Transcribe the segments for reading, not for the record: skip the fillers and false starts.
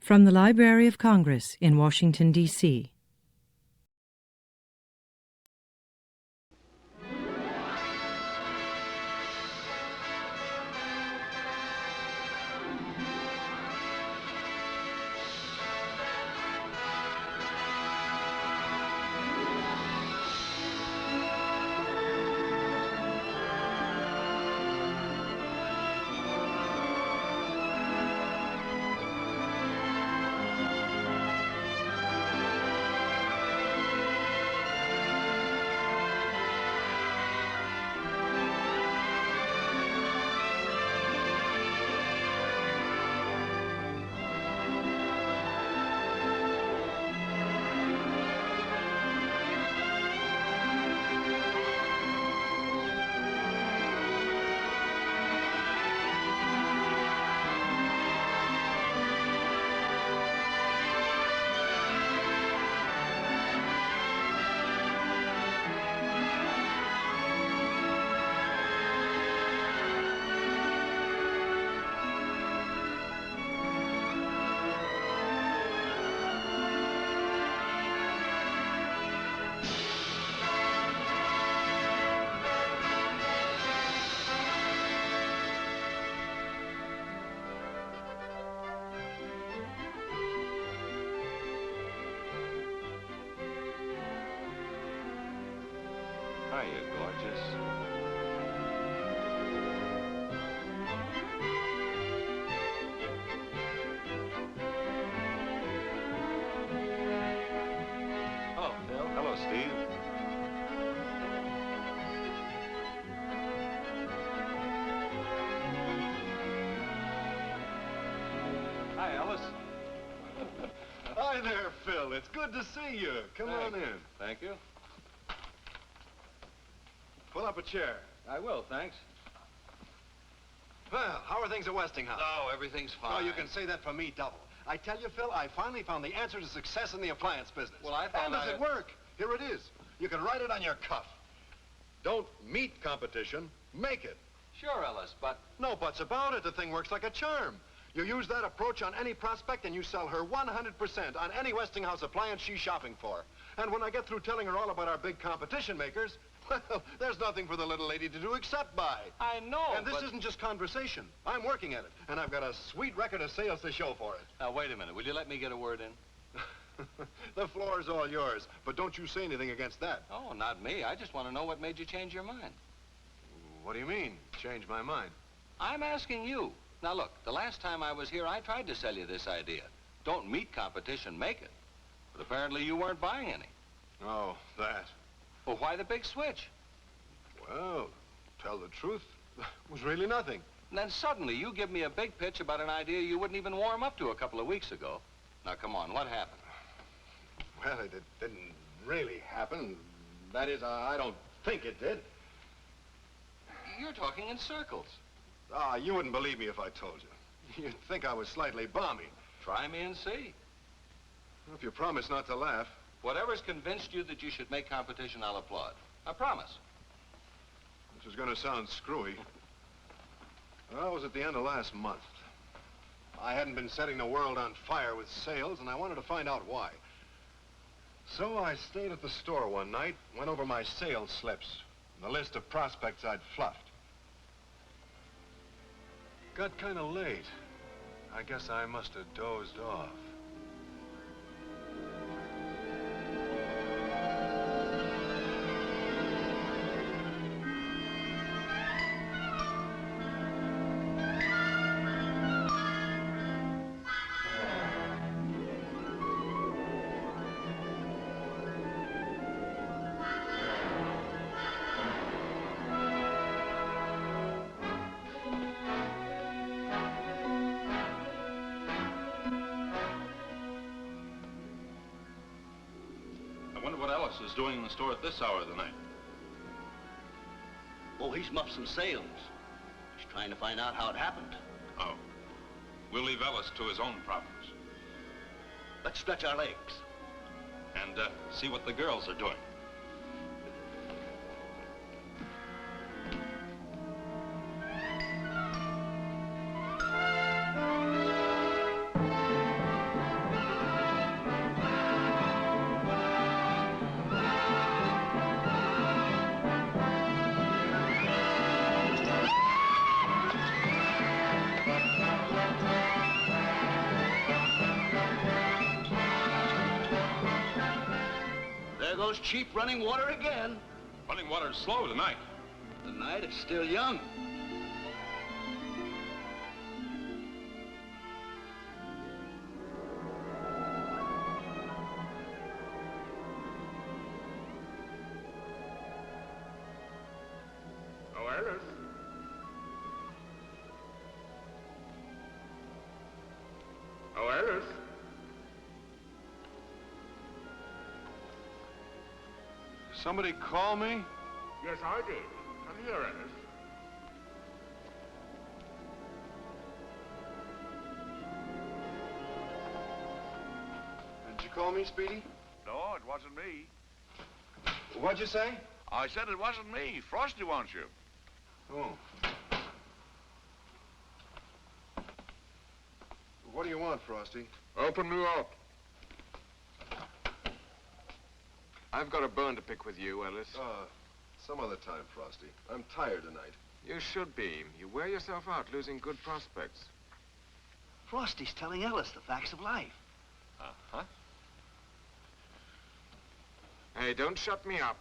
From the Library of Congress in Washington, D.C. Hiya, gorgeous. Oh, Phil. Hello, Steve. Hi, Ellis. Hi there, Phil. It's good to see you. Come on in. Thank you. Pull up a chair. I will, thanks. Well, how are things at Westinghouse? Oh, everything's fine. Oh, you can say that for me double. I tell you, Phil, I finally found the answer to success in the appliance business. Well, I found And does it work? Here it is. You can write it on your cuff. Don't meet competition, make it. Sure, Ellis, but... No buts about it. The thing works like a charm. You use that approach on any prospect and you sell her 100% on any Westinghouse appliance she's shopping for. And when I get through telling her all about our big competition makers, well, there's nothing for the little lady to do except buy. I know, And this isn't just conversation. I'm working at it, and I've got a sweet record of sales to show for it. Now, wait a minute. Will you let me get a word in? The floor's all yours, but don't you say anything against that. Oh, not me. I just want to know what made you change your mind. What do you mean, change my mind? I'm asking you. Now, look, the last time I was here, I tried to sell you this idea. Don't meet competition, make it. But apparently you weren't buying any. Oh, that. Well, why the big switch? Well, tell the truth, it was really nothing. And then suddenly you give me a big pitch about an idea you wouldn't even warm up to a couple of weeks ago. Now, come on, what happened? Well, it didn't really happen. That is, I don't think it did. You're talking in circles. Ah, you wouldn't believe me if I told you. You'd think I was slightly balmy. Try me and see. If you promise not to laugh. Whatever's convinced you that you should make competition, I'll applaud. I promise. This is going to sound screwy. Well, it was at the end of last month. I hadn't been setting the world on fire with sales, and I wanted to find out why. So I stayed at the store one night, went over my sales slips, and the list of prospects I'd fluffed. Got kind of late. I guess I must have dozed off. I wonder what Ellis is doing in the store at this hour of the night. Oh, he's muffed some sales. He's trying to find out how it happened. Oh. We'll leave Ellis to his own problems. Let's stretch our legs. And see what the girls are doing. goes cheap running water again. Running water's slow tonight. The night is still young. Oh, Ellis. Oh, Ellis. Somebody call me? Yes, I did. Come here, Ellis. Did you call me, Speedy? No, it wasn't me. What'd you say? I said it wasn't me. Frosty wants you. Oh. What do you want, Frosty? Open me up. I've got a bone to pick with you, Ellis. Some other time, Frosty. I'm tired tonight. You should be. You wear yourself out losing good prospects. Frosty's telling Ellis the facts of life. Uh-huh. Hey, don't shut me up.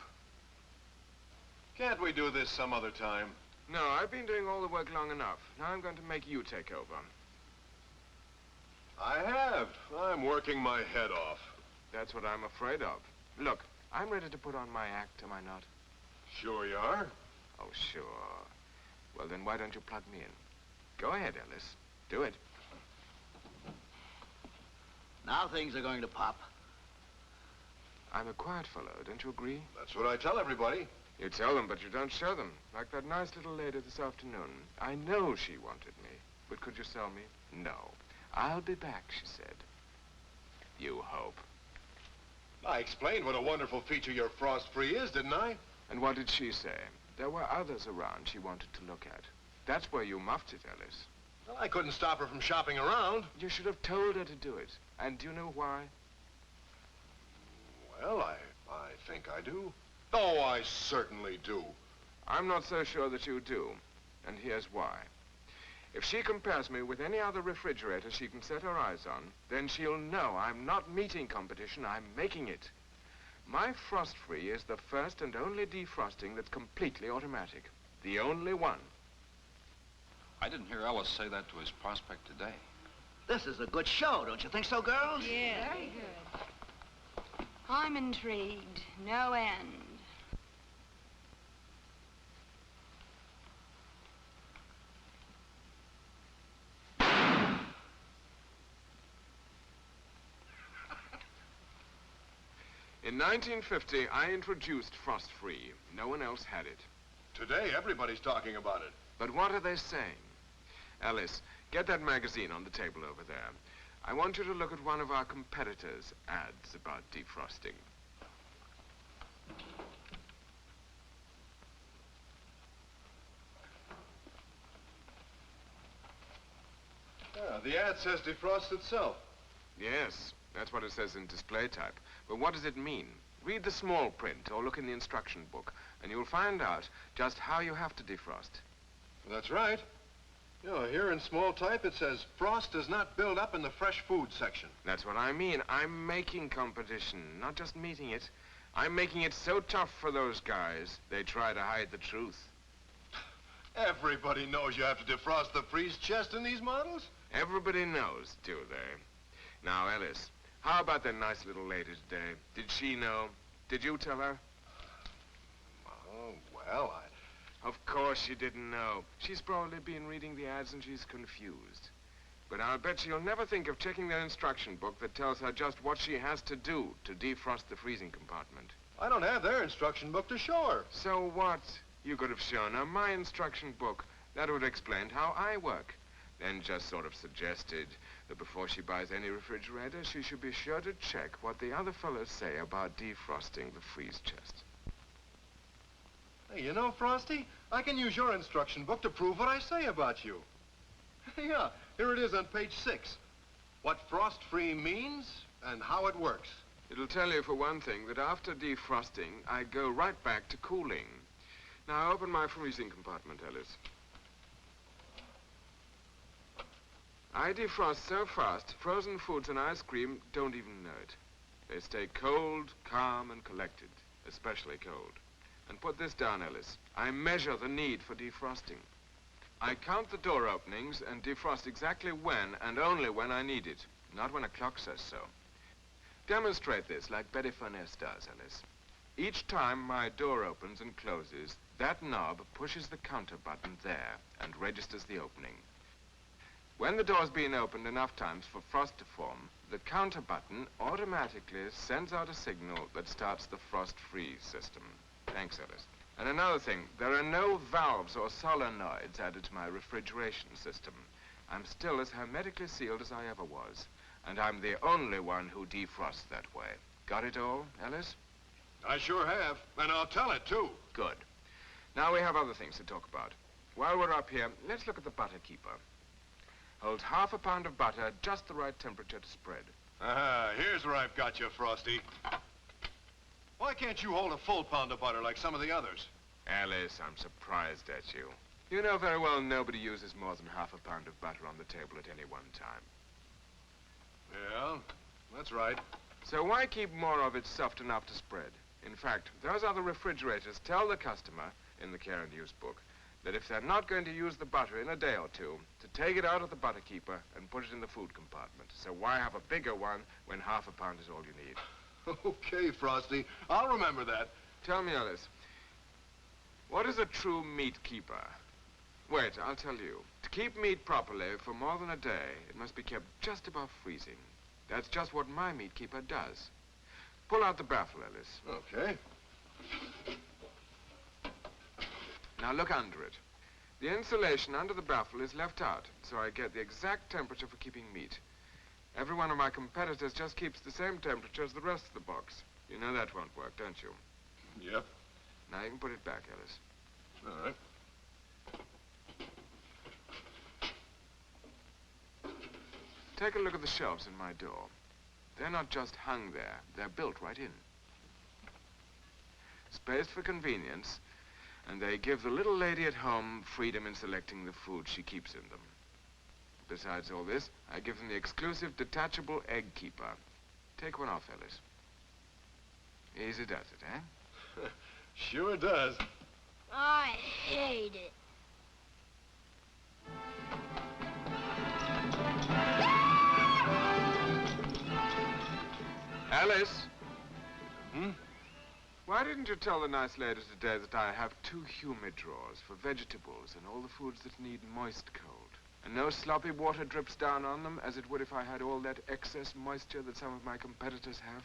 Can't we do this some other time? No, I've been doing all the work long enough. Now I'm going to make you take over. I have. I'm working my head off. That's what I'm afraid of. Look, I'm ready to put on my act, am I not? Sure you are. Oh, sure. Well, then why don't you plug me in? Go ahead, Ellis. Do it. Now things are going to pop. I'm a quiet fellow, don't you agree? That's what I tell everybody. You tell them, but you don't show them. Like that nice little lady this afternoon. I know she wanted me, but could you sell me? No. I'll be back, she said. You hope. I explained what a wonderful feature your frost-free is, didn't I? And what did she say? There were others around she wanted to look at. That's where you muffed it, Ellis. Well, I couldn't stop her from shopping around. You should have told her to do it. And do you know why? Well, I think I do. Oh, I certainly do. I'm not so sure that you do. And here's why. If she compares me with any other refrigerator she can set her eyes on, then she'll know I'm not meeting competition, I'm making it. My frost-free is the first and only defrosting that's completely automatic. The only one. I didn't hear Ellis say that to his prospect today. This is a good show, don't you think so, girls? Yeah. Very good. I'm intrigued. No end. In 1950, I introduced frost-free. No one else had it. Today, everybody's talking about it. But what are they saying? Ellis, get that magazine on the table over there. I want you to look at one of our competitors' ads about defrosting. Yeah, the ad says defrost itself. Yes, that's what it says in display type. But what does it mean? Read the small print or look in the instruction book, and you'll find out just how you have to defrost. That's right. You know, here in small type it says, frost does not build up in the fresh food section. That's what I mean. I'm making competition, not just meeting it. I'm making it so tough for those guys, they try to hide the truth. Everybody knows you have to defrost the freeze chest in these models. Everybody knows, do they? Now, Ellis, how about that nice little lady today? Did she know? Did you tell her? Oh, well, Of course she didn't know. She's probably been reading the ads and she's confused. But I'll bet she'll never think of checking that instruction book that tells her just what she has to do to defrost the freezing compartment. I don't have their instruction book to show her. So what? You could have shown her my instruction book. That would have explained how I work. Then just sort of suggested that before she buys any refrigerator, she should be sure to check what the other fellows say about defrosting the freeze chest. Hey, you know, Frosty, I can use your instruction book to prove what I say about you. Yeah, here it is on page 6. What frost-free means and how it works. It'll tell you, for one thing, that after defrosting, I go right back to cooling. Now, open my freezing compartment, Ellis. I defrost so fast, frozen foods and ice cream don't even know it. They stay cold, calm, and collected. especially cold. And put this down, Ellis. I measure the need for defrosting. I count the door openings and defrost exactly when and only when I need it, not when a clock says so. Demonstrate this like Betty Furness does, Ellis. Each time my door opens and closes, that knob pushes the counter button there and registers the opening. When the door's been opened enough times for frost to form, the counter button automatically sends out a signal that starts the frost-freeze system. Thanks, Ellis. And another thing, there are no valves or solenoids added to my refrigeration system. I'm still as hermetically sealed as I ever was, and I'm the only one who defrosts that way. Got it all, Ellis? I sure have, and I'll tell it, too. Good. Now we have other things to talk about. While we're up here, let's look at the butter keeper. Holds half a pound of butter, just the right temperature to spread. Here's where I've got you, Frosty. Why can't you hold a full pound of butter like some of the others? Ellis, I'm surprised at you. You know very well nobody uses more than half a pound of butter on the table at any one time. Yeah, that's right. So why keep more of it soft enough to spread? In fact, those other refrigerators tell the customer, in the care and use book, that if they're not going to use the butter in a day or two, to take it out of the butter keeper and put it in the food compartment. So why have a bigger one when half a pound is all you need? Okay, Frosty. I'll remember that. Tell me, Ellis, what is a true meat keeper? Wait, I'll tell you. To keep meat properly for more than a day, it must be kept just above freezing. That's just what my meat keeper does. Pull out the baffle, Ellis. Okay. Now look under it. The insulation under the baffle is left out, so I get the exact temperature for keeping meat. Every one of my competitors just keeps the same temperature as the rest of the box. You know that won't work, don't you? Yep. Now you can put it back, Ellis. All right. Take a look at the shelves in my door. They're not just hung there, they're built right in. Spaced for convenience, and they give the little lady at home freedom in selecting the food she keeps in them. Besides all this, I give them the exclusive detachable egg keeper. Take one off, Ellis. Easy does it, eh? Sure does. I hate it. Alice? Hmm? Why didn't you tell the nice lady today that I have 2 humid drawers for vegetables and all the foods that need moist cold? And no sloppy water drips down on them as it would if I had all that excess moisture that some of my competitors have?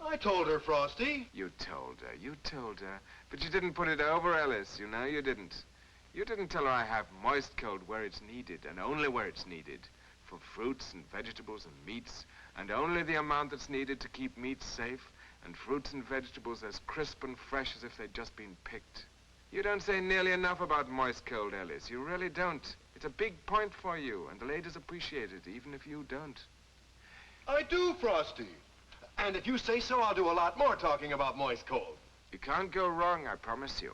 I told her, Frosty. You told her. But you didn't put it over, Ellis. You know you didn't. You didn't tell her I have moist cold where it's needed, and only where it's needed. For fruits and vegetables and meats, and only the amount that's needed to keep meat safe, and fruits and vegetables as crisp and fresh as if they'd just been picked. You don't say nearly enough about moist cold, Ellis. You really don't. It's a big point for you, and the ladies appreciate it, even if you don't. I do, Frosty. And if you say so, I'll do a lot more talking about moist cold. You can't go wrong, I promise you.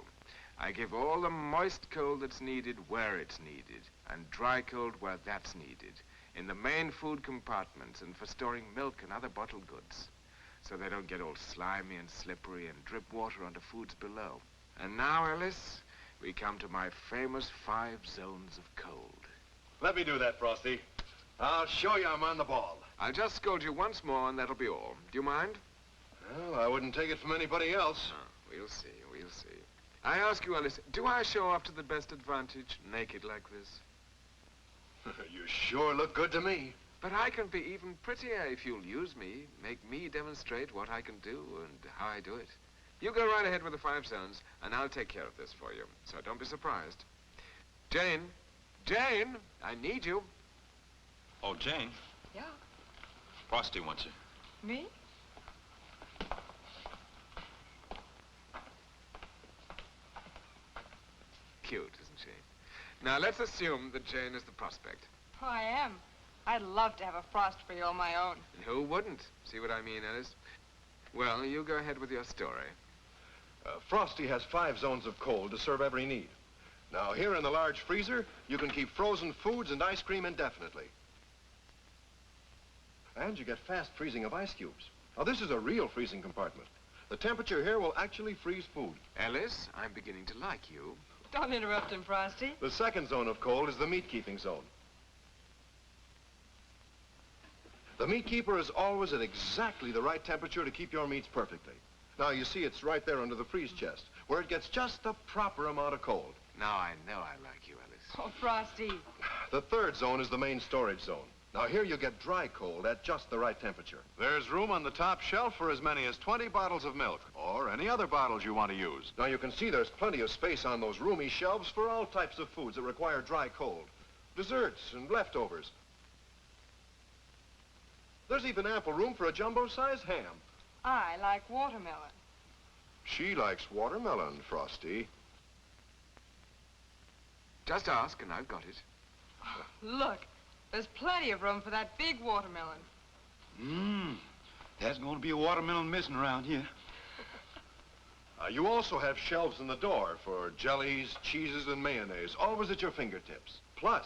I give all the moist cold that's needed where it's needed, and dry cold where that's needed, in the main food compartments and for storing milk and other bottled goods, so they don't get all slimy and slippery and drip water onto foods below. And now, Ellis, we come to my famous 5 zones of cold. Let me do that, Frosty. I'll show you I'm on the ball. I'll just scold you once more, and that'll be all. Do you mind? Well, I wouldn't take it from anybody else. Oh, we'll see. I ask you, Ellis, do I show off to the best advantage, naked like this? You sure look good to me. But I can be even prettier if you'll use me, make me demonstrate what I can do and how I do it. You go right ahead with the 5 zones, and I'll take care of this for you, so don't be surprised. Jane, I need you. Oh, Jane, Yeah. Frosty wants you. Me? Cute, isn't she? Now, let's assume that Jane is the prospect. Oh, I am. I'd love to have a frost for you on my own. And who wouldn't? See what I mean, Ellis? Well, you go ahead with your story. Frosty has 5 zones of cold to serve every need. Now, here in the large freezer, you can keep frozen foods and ice cream indefinitely. And you get fast freezing of ice cubes. Now, this is a real freezing compartment. The temperature here will actually freeze food. Ellis, I'm beginning to like you. Don't interrupt him, Frosty. The second zone of cold is the meat-keeping zone. The meat keeper is always at exactly the right temperature to keep your meats perfectly. Now, you see it's right there under the freeze chest, where it gets just the proper amount of cold. Now I know I like you, Ellis. Oh, Frosty. The third zone is the main storage zone. Now, here you get dry cold at just the right temperature. There's room on the top shelf for as many as 20 bottles of milk, or any other bottles you want to use. Now, you can see there's plenty of space on those roomy shelves for all types of foods that require dry cold. Desserts and leftovers. There's even ample room for a jumbo-sized ham. I like watermelon. She likes watermelon, Frosty. Just ask and I've got it. Look, there's plenty of room for that big watermelon. There's going to be a watermelon missing around here. You also have shelves in the door for jellies, cheeses, and mayonnaise, always at your fingertips. Plus,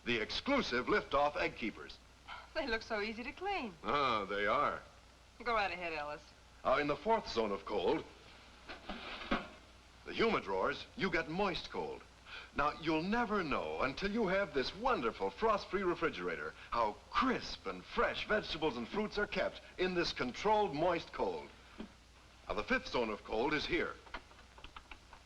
the exclusive lift-off egg keepers. They look so easy to clean. Ah, they are. Go right ahead, Ellis. In the fourth zone of cold, the humidors, you get moist cold. Now, you'll never know until you have this wonderful frost-free refrigerator how crisp and fresh vegetables and fruits are kept in this controlled moist cold. Now, the fifth zone of cold is here,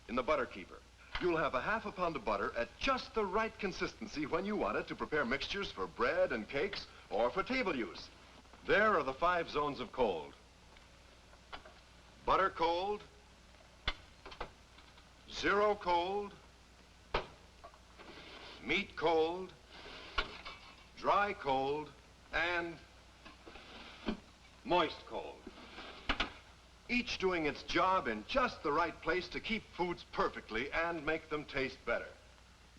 in the butter keeper. You'll have a half a pound of butter at just the right consistency when you want it to prepare mixtures for bread and cakes or for table use. There are the 5 zones of cold. Butter cold, zero cold, meat cold, dry cold, and moist cold. Each doing its job in just the right place to keep foods perfectly and make them taste better.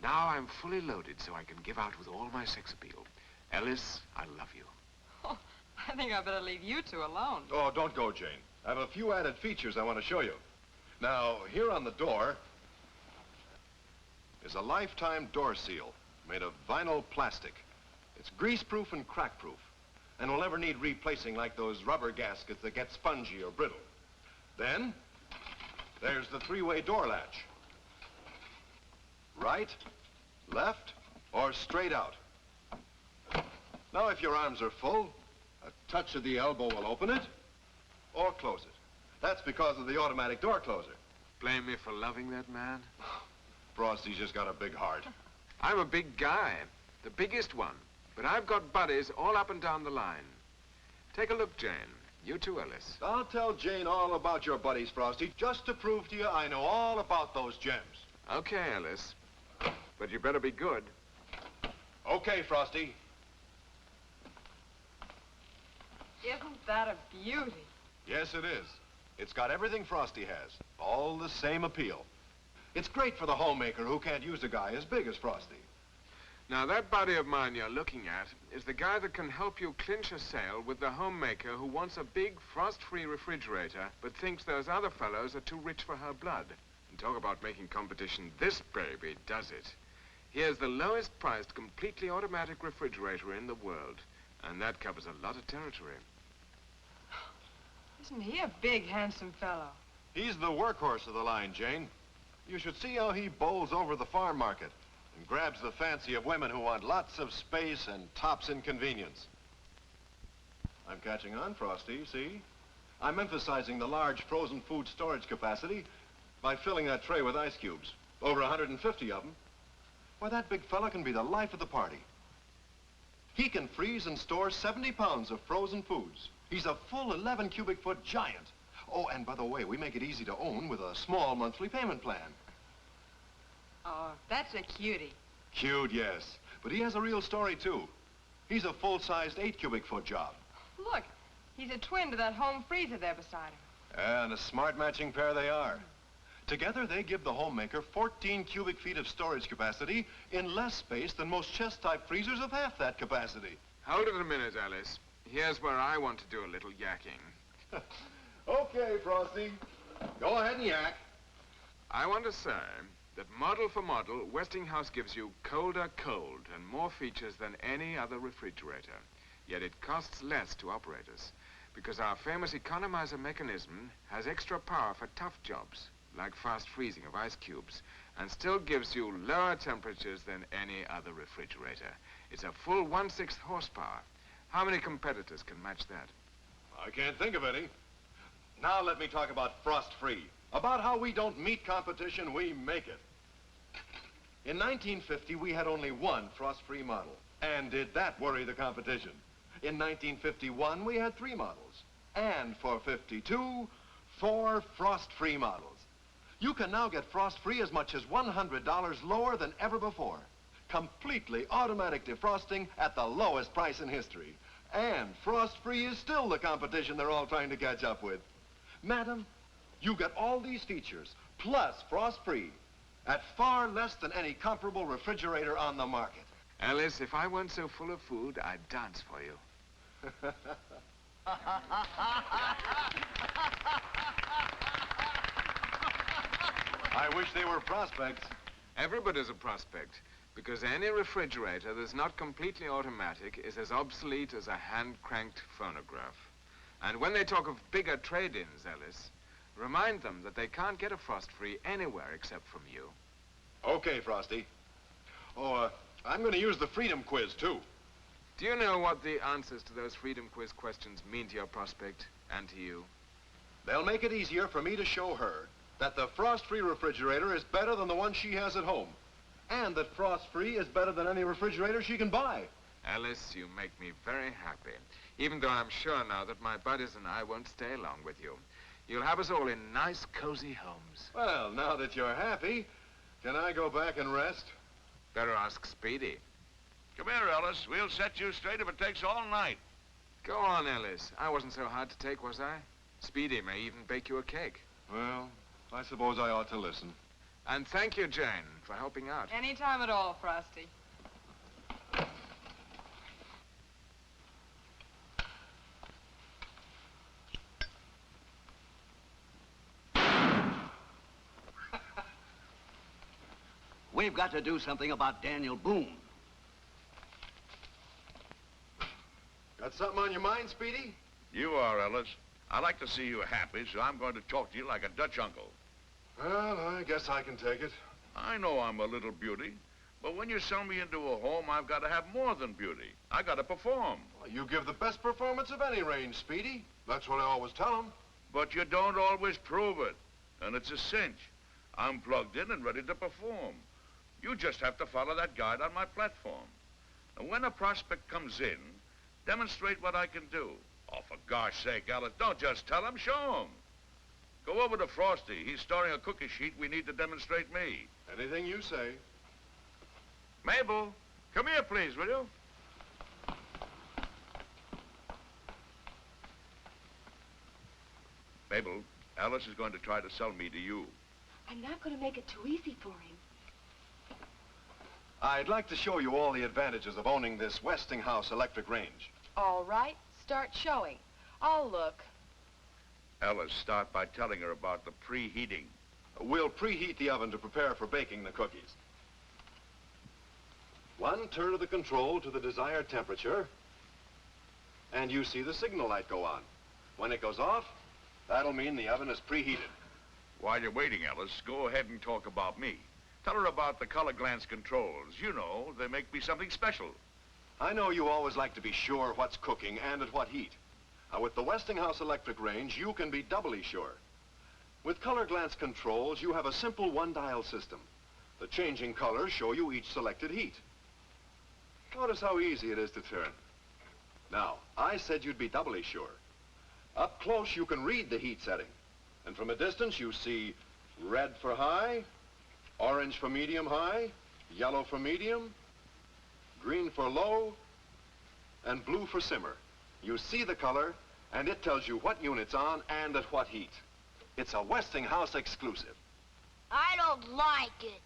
Now I'm fully loaded so I can give out with all my sex appeal. Ellis, I love you. Oh, I think I better leave you two alone. Oh, don't go, Jane. I have a few added features I want to show you. Now, here on the door is a lifetime door seal made of vinyl plastic. It's grease-proof and crack-proof, and will never need replacing like those rubber gaskets that get spongy or brittle. Then, there's the 3-way door latch. Right, left, or straight out. Now, if your arms are full, a touch of the elbow will open it, or close it. That's because of the automatic door closer. Blame me for loving that man? Frosty's just got a big heart. I'm a big guy, the biggest one, but I've got buddies all up and down the line. Take a look, Jane. You too, Ellis. I'll tell Jane all about your buddies, Frosty, just to prove to you I know all about those gems. Okay, Ellis, but you better be good. Okay, Frosty. Isn't that a beauty? Yes, it is. It's got everything Frosty has, all the same appeal. It's great for the homemaker who can't use a guy as big as Frosty. Now, that buddy of mine you're looking at is the guy that can help you clinch a sale with the homemaker who wants a big frost-free refrigerator but thinks those other fellows are too rich for her blood. And talk about making competition, this baby does it. Here's the lowest priced completely automatic refrigerator in the world, and that covers a lot of territory. Isn't he a big, handsome fellow? He's the workhorse of the line, Jane. You should see how he bowls over the farm market and grabs the fancy of women who want lots of space and tops in convenience. I'm catching on, Frosty, see? I'm emphasizing the large frozen food storage capacity by filling that tray with ice cubes. Over 150 of them. Why, that big fella can be the life of the party. He can freeze and store 70 pounds of frozen foods. He's a full 11 cubic foot giant. Oh, and by the way, we make it easy to own with a small monthly payment plan. Oh, that's a cutie. Cute, yes. But he has a real story, too. He's a full-sized 8 cubic foot job. Look, he's a twin to that home freezer there beside him. And a smart matching pair they are. Together, they give the homemaker 14 cubic feet of storage capacity in less space than most chest-type freezers of half that capacity. Hold it a minute, Ellis. Here's where I want to do a little yakking. Okay, Frosty. Go ahead and yak. I want to say that model for model, Westinghouse gives you colder cold and more features than any other refrigerator. Yet it costs less to operate us. Because our famous economizer mechanism has extra power for tough jobs, like fast freezing of ice cubes, and still gives you lower temperatures than any other refrigerator. It's a full 1/6 horsepower. How many competitors can match that? I can't think of any. Now let me talk about frost-free. About how we don't meet competition, we make it. In 1950, we had only one frost-free model. And did that worry the competition? In 1951, we had 3 models. And for 52, 4 frost-free models. You can now get frost-free as much as $100 lower than ever before. Completely automatic defrosting at the lowest price in history. And frost-free is still the competition they're all trying to catch up with. Madam, you get all these features, plus frost-free, at far less than any comparable refrigerator on the market. Ellis, if I weren't so full of food, I'd dance for you. I wish they were prospects. Everybody's a prospect, because any refrigerator that's not completely automatic is as obsolete as a hand-cranked phonograph. And when they talk of bigger trade-ins, Ellis, remind them that they can't get a frost-free anywhere except from you. Okay, Frosty. Oh, I'm going to use the Freedom Quiz, too. Do you know what the answers to those Freedom Quiz questions mean to your prospect and to you? They'll make it easier for me to show her that the frost-free refrigerator is better than the one she has at home, and that frost-free is better than any refrigerator she can buy. Ellis, you make me very happy, even though I'm sure now that my buddies and I won't stay long with you. You'll have us all in nice, cozy homes. Well, now that you're happy, can I go back and rest? Better ask Speedy. Come here, Ellis. We'll set you straight if it takes all night. Go on, Ellis. I wasn't so hard to take, was I? Speedy may even bake you a cake. Well, I suppose I ought to listen. And thank you, Jane, for helping out. Anytime at all, Frosty. We've got to do something about Daniel Boone. Got something on your mind, Speedy? You are, Ellis. I like to see you happy, so I'm going to talk to you like a Dutch uncle. Well, I guess I can take it. I know I'm a little beauty, but when you sell me into a home, I've got to have more than beauty. I got to perform. Well, you give the best performance of any range, Speedy. That's what I always tell them. But you don't always prove it, and it's a cinch. I'm plugged in and ready to perform. You just have to follow that guide on my platform. And when a prospect comes in, demonstrate what I can do. Oh, for gosh sake, Ellis, don't just tell him, show him. Go over to Frosty. He's storing a cookie sheet we need to demonstrate me. Anything you say. Mabel, come here, please, will you? Mabel, Ellis is going to try to sell me to you. I'm not going to make it too easy for him. I'd like to show you all the advantages of owning this Westinghouse electric range. All right, start showing. I'll look. Ellis, start by telling her about the preheating. We'll preheat the oven to prepare for baking the cookies. 1 turn of the control to the desired temperature, and you see the signal light go on. When it goes off, that'll mean the oven is preheated. While you're waiting, Ellis, go ahead and talk about me. Tell her about the color glance controls. You know, they make me something special. I know you always like to be sure what's cooking and at what heat. Now, with the Westinghouse electric range, you can be doubly sure. With color glance controls, you have a simple one-dial system. The changing colors show you each selected heat. Notice how easy it is to turn. Now, I said you'd be doubly sure. Up close, you can read the heat setting. And from a distance, you see red for high, orange for medium high, yellow for medium, green for low, and blue for simmer. You see the color, and it tells you what unit's on and at what heat. It's a Westinghouse exclusive. I don't like it.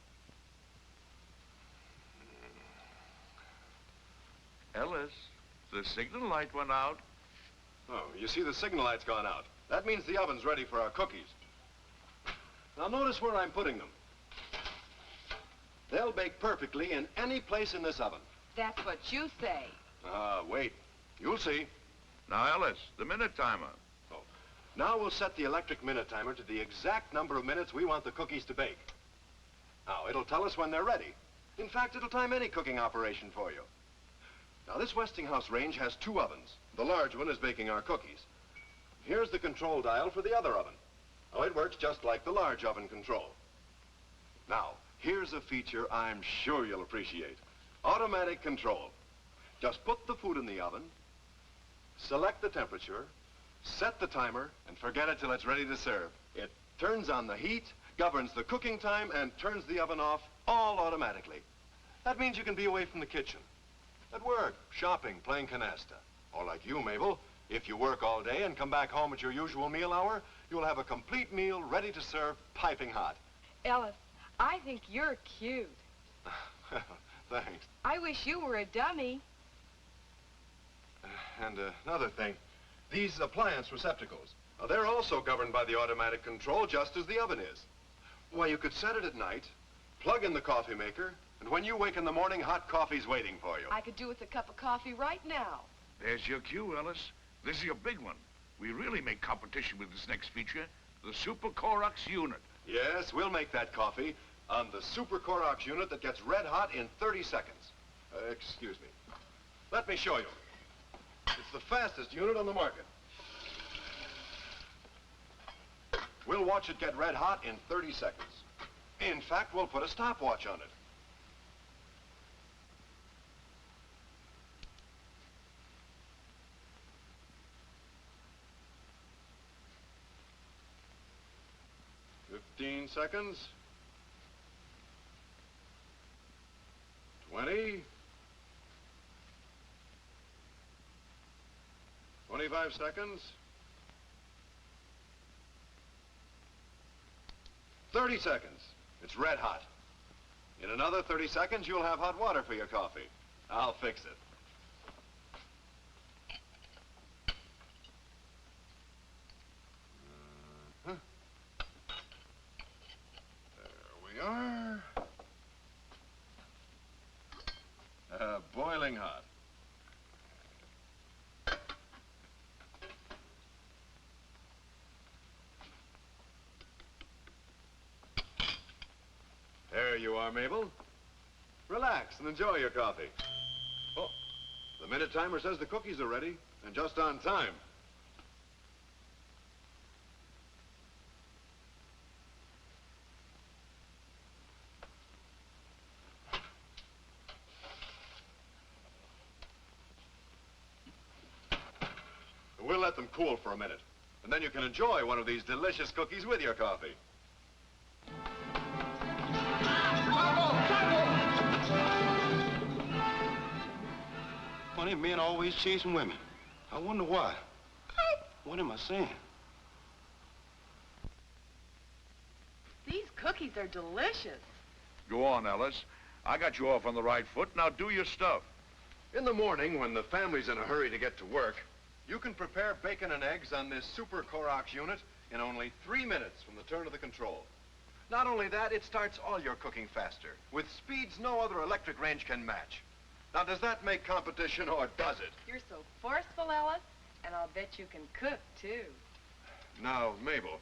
Ellis, the signal light went out. Oh, you see the signal light's gone out. That means the oven's ready for our cookies. Now notice where I'm putting them. They'll bake perfectly in any place in this oven. That's what you say. Wait. You'll see. Now, Ellis, the minute timer. Oh. Now we'll set the electric minute timer to the exact number of minutes we want the cookies to bake. Now, it'll tell us when they're ready. In fact, it'll time any cooking operation for you. Now, this Westinghouse range has 2 ovens. The large one is baking our cookies. Here's the control dial for the other oven. Now, it works just like the large oven control. Now, here's a feature I'm sure you'll appreciate. Automatic control. Just put the food in the oven, select the temperature, set the timer, and forget it till it's ready to serve. It turns on the heat, governs the cooking time, and turns the oven off all automatically. That means you can be away from the kitchen. At work, shopping, playing canasta. Or like you, Mabel, if you work all day and come back home at your usual meal hour, you'll have a complete meal ready to serve, piping hot. Ellis, I think you're cute. Thanks. I wish you were a dummy. And another thing, these appliance receptacles, they're also governed by the automatic control just as the oven is. Why, you could set it at night, plug in the coffee maker, and when you wake in the morning, hot coffee's waiting for you. I could do with a cup of coffee right now. There's your cue, Ellis. This is your big one. We really make competition with this next feature, the Super Corox unit. Yes, we'll make that coffee on the Super Corox unit that gets red hot in 30 seconds. Excuse me. Let me show you. It's the fastest unit on the market. We'll watch it get red hot in 30 seconds. In fact, we'll put a stopwatch on it. $15 seconds. 20. 25 seconds. 30 seconds. It's red hot. In another 30 seconds, you'll have hot water for your coffee. I'll fix it. There we are. Boiling hot. There you are, Mabel. Relax and enjoy your coffee. Oh, the minute timer says the cookies are ready, and just on time. We'll let them cool for a minute, and then you can enjoy one of these delicious cookies with your coffee. Funny, men always chasing women. I wonder why. What am I saying? These cookies are delicious. Go on, Ellis. I got you off on the right foot. Now do your stuff. In the morning, when the family's in a hurry to get to work, you can prepare bacon and eggs on this Super Corox unit in only 3 minutes from the turn of the control. Not only that, it starts all your cooking faster, with speeds no other electric range can match. Now, does that make competition, or does it? You're so forceful, Ellis, and I'll bet you can cook, too. Now, Mabel,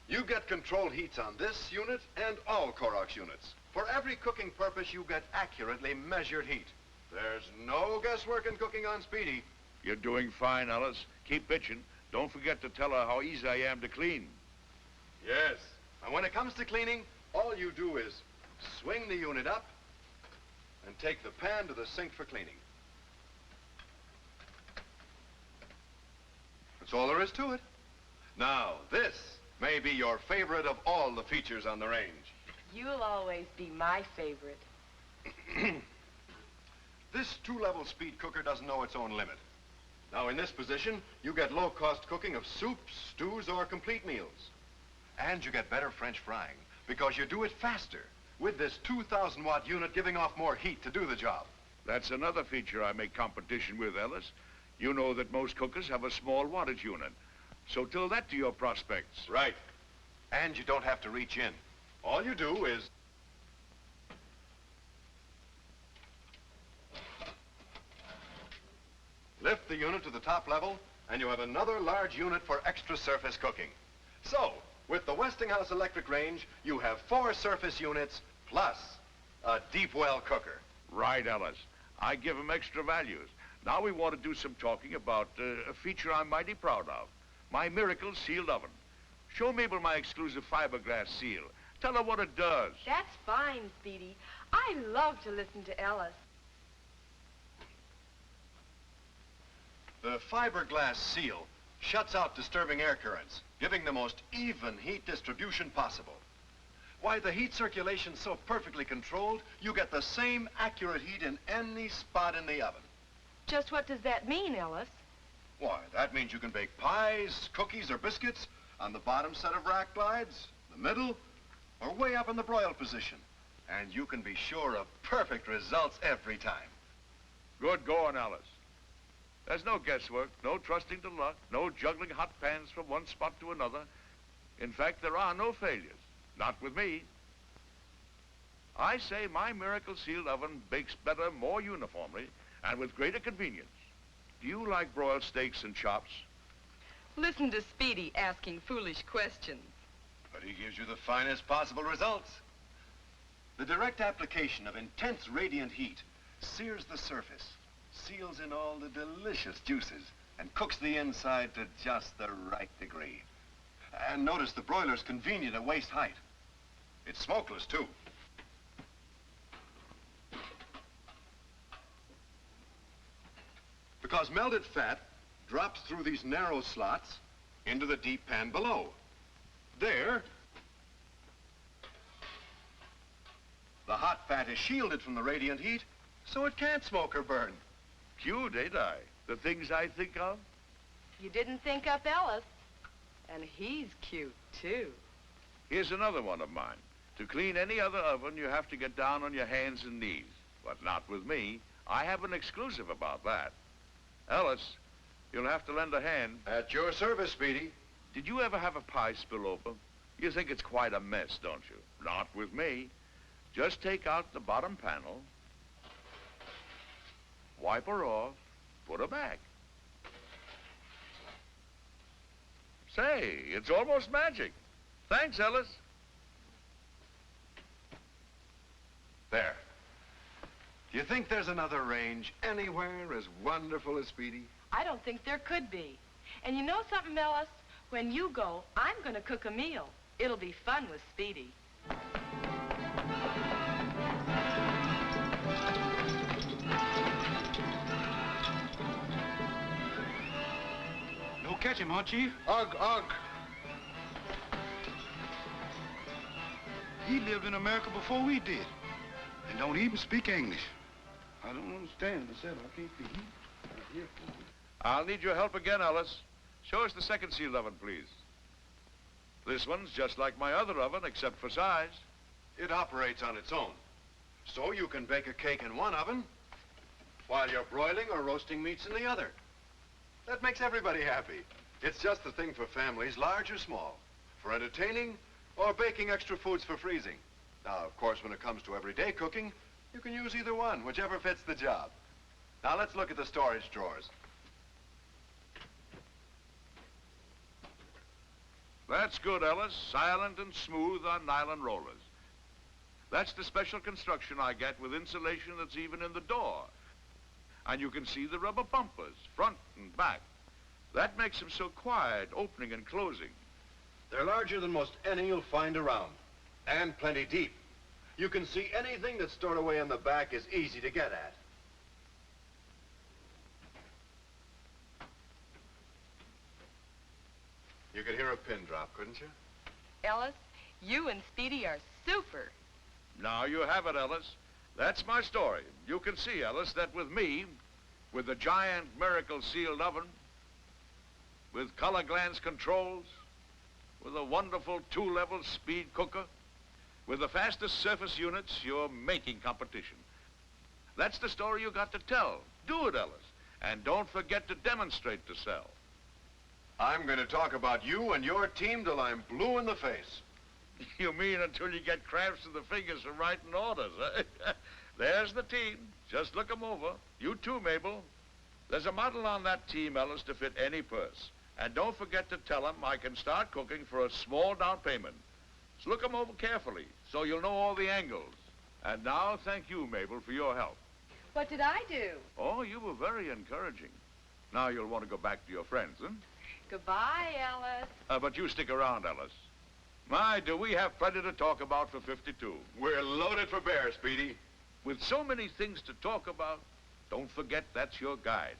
you get control heats on this unit and all Corox units. For every cooking purpose, you get accurately measured heat. There's no guesswork in cooking on Speedy. You're doing fine, Ellis. Keep bitching. Don't forget to tell her how easy I am to clean. Yes. And when it comes to cleaning, all you do is swing the unit up and take the pan to the sink for cleaning. That's all there is to it. Now, this may be your favorite of all the features on the range. You'll always be my favorite. This 2-level speed cooker doesn't know its own limit. Now, in this position, you get low-cost cooking of soups, stews, or complete meals. And you get better French frying, because you do it faster, with this 2,000-watt unit giving off more heat to do the job. That's another feature I make competition with, Ellis. You know that most cookers have a small wattage unit. So tell that to your prospects. Right. And you don't have to reach in. All you do is... lift the unit to the top level and you have another large unit for extra surface cooking. So, with the Westinghouse electric range, you have 4 surface units plus a deep well cooker. Right, Ellis. I give 'em extra values. Now we want to do some talking about a feature I'm mighty proud of. My miracle sealed oven. Show Mabel my exclusive fiberglass seal. Tell her what it does. That's fine, Speedy. I love to listen to Ellis. The fiberglass seal shuts out disturbing air currents, giving the most even heat distribution possible. Why, the heat circulation's so perfectly controlled, you get the same accurate heat in any spot in the oven. Just what does that mean, Ellis? Why, that means you can bake pies, cookies, or biscuits on the bottom set of rack glides, the middle, or way up in the broil position. And you can be sure of perfect results every time. Good going, Ellis. There's no guesswork, no trusting to luck, no juggling hot pans from one spot to another. In fact, there are no failures. Not with me. I say my miracle sealed oven bakes better, more uniformly, and with greater convenience. Do you like broiled steaks and chops? Listen to Speedy asking foolish questions. But he gives you the finest possible results. The direct application of intense radiant heat sears the surface, seals in all the delicious juices, and cooks the inside to just the right degree. And notice the broiler's convenient at waist height. It's smokeless, too. Because melted fat drops through these narrow slots into the deep pan below. There, the hot fat is shielded from the radiant heat, so it can't smoke or burn. Cute, ain't I? The things I think of? You didn't think up Ellis. And he's cute, too. Here's another one of mine. To clean any other oven, you have to get down on your hands and knees. But not with me. I have an exclusive about that. Ellis, you'll have to lend a hand. At your service, Speedy. Did you ever have a pie spill over? You think it's quite a mess, don't you? Not with me. Just take out the bottom panel, wipe her off, put her back. Say, it's almost magic. Thanks, Ellis. There. Do you think there's another range anywhere as wonderful as Speedy? I don't think there could be. And you know something, Ellis? When you go, I'm going to cook a meal. It'll be fun with Speedy. No catch him, huh, Chief? Ugh, ugh. He lived in America before we did. And don't even speak English. I don't understand myself. I can't be here. I'll need your help again, Ellis. Show us the second sealed oven, please. This one's just like my other oven, except for size. It operates on its own. So you can bake a cake in one oven while you're broiling or roasting meats in the other. That makes everybody happy. It's just the thing for families, large or small, for entertaining or baking extra foods for freezing. Now, of course, when it comes to everyday cooking, you can use either one, whichever fits the job. Now, let's look at the storage drawers. That's good, Ellis. Silent and smooth on nylon rollers. That's the special construction I get with insulation that's even in the door. And you can see the rubber bumpers, front and back. That makes them so quiet, opening and closing. They're larger than most any you'll find around, and plenty deep. You can see anything that's stored away in the back is easy to get at. You could hear a pin drop, couldn't you? Ellis, you and Speedy are super. Now you have it, Ellis. That's my story. You can see, Ellis, that with me, with the giant miracle sealed oven, with color glance controls, with a wonderful two-level speed cooker, with the fastest surface units, you're making competition. That's the story you got to tell. Do it, Ellis. And don't forget to demonstrate to sell. I'm going to talk about you and your team till I'm blue in the face. You mean until you get cramps in the fingers from writing orders, eh? There's the team. Just look 'em over. You too, Mabel. There's a model on that team, Ellis, to fit any purse. And don't forget to tell them I can start cooking for a small down payment. So look them over carefully so you'll know all the angles. And now, thank you, Mabel, for your help. What did I do? Oh, you were very encouraging. Now you'll want to go back to your friends, huh? Goodbye, Ellis. But you stick around, Ellis. My, do we have plenty to talk about for 52. We're loaded for bear, Speedy. With so many things to talk about, don't forget that's your guide.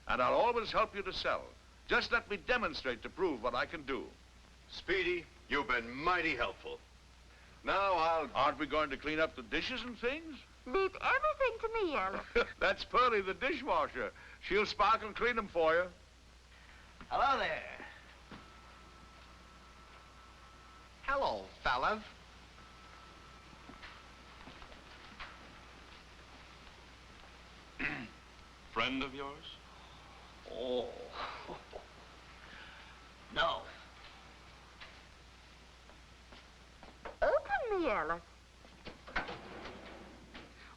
And I'll always help you to sell. Just let me demonstrate to prove what I can do. Speedy, you've been mighty helpful. Now Aren't we going to clean up the dishes and things? Leave everything to me, Ellis. That's Pearlie, the dishwasher. She'll spark and clean them for you. Hello there. Hello, fellas. Friend of yours? Oh. No. Open me, Ellis.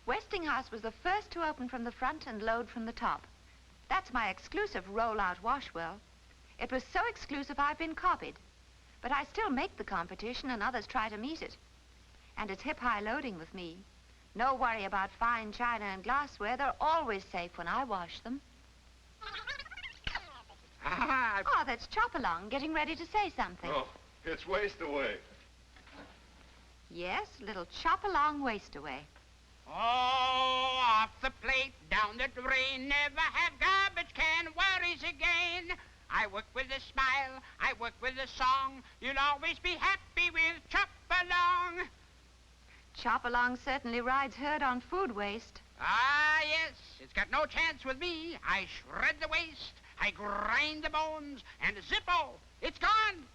Westinghouse was the first to open from the front and load from the top. That's my exclusive roll-out wash well. It was so exclusive I've been copied. But I still make the competition and others try to meet it. And it's hip-high loading with me. No worry about fine china and glassware. They're always safe when I wash them. Oh, that's Chop-Along getting ready to say something. Oh, it's waste away. Yes, little Chop-Along waste away. Oh, off the plate, down the drain, never have garbage can worries again. I work with a smile, I work with a song. You'll always be happy with Chop-Along. Chop-Along certainly rides herd on food waste. Ah, yes, it's got no chance with me. I shred the waste, I grind the bones, and zippo, it's gone.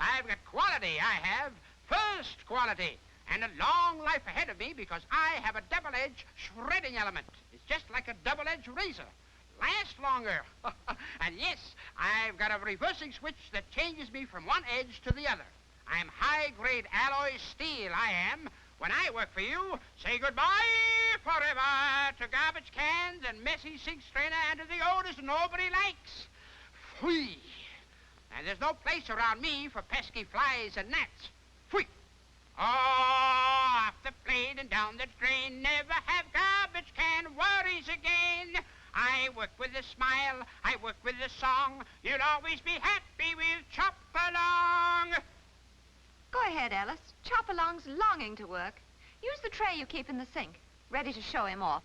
I've got quality, I have, first quality. And a long life ahead of me because I have a double-edged shredding element. It's just like a double-edged razor. Lasts longer. And yes, I've got a reversing switch that changes me from one edge to the other. I'm high-grade alloy steel, I am. When I work for you, say goodbye forever to garbage cans and messy sink strainer and to the odors nobody likes. Phui. And there's no place around me for pesky flies and gnats. Phui. Oh, off the plate and down the drain, never have garbage can worries again. I work with a smile, I work with a song. You'll always be happy with Chop-Along. Go ahead, Ellis. Chop-Along's longing to work. Use the tray you keep in the sink, ready to show him off.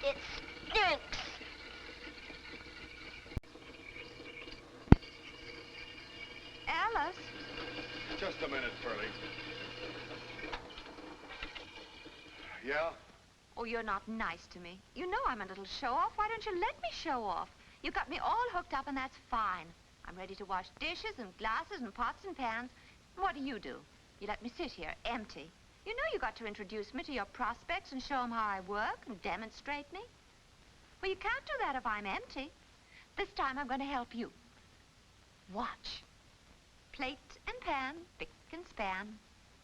It stinks. Ellis? Just a minute, Pearlie. Yeah? Oh, you're not nice to me. You know I'm a little show-off. Why don't you let me show off? You got me all hooked up, and that's fine. I'm ready to wash dishes and glasses and pots and pans. What do? You let me sit here, empty. You know you got to introduce me to your prospects and show them how I work and demonstrate me. Well, you can't do that if I'm empty. This time I'm going to help you. Watch. Plate and pan, pick and span.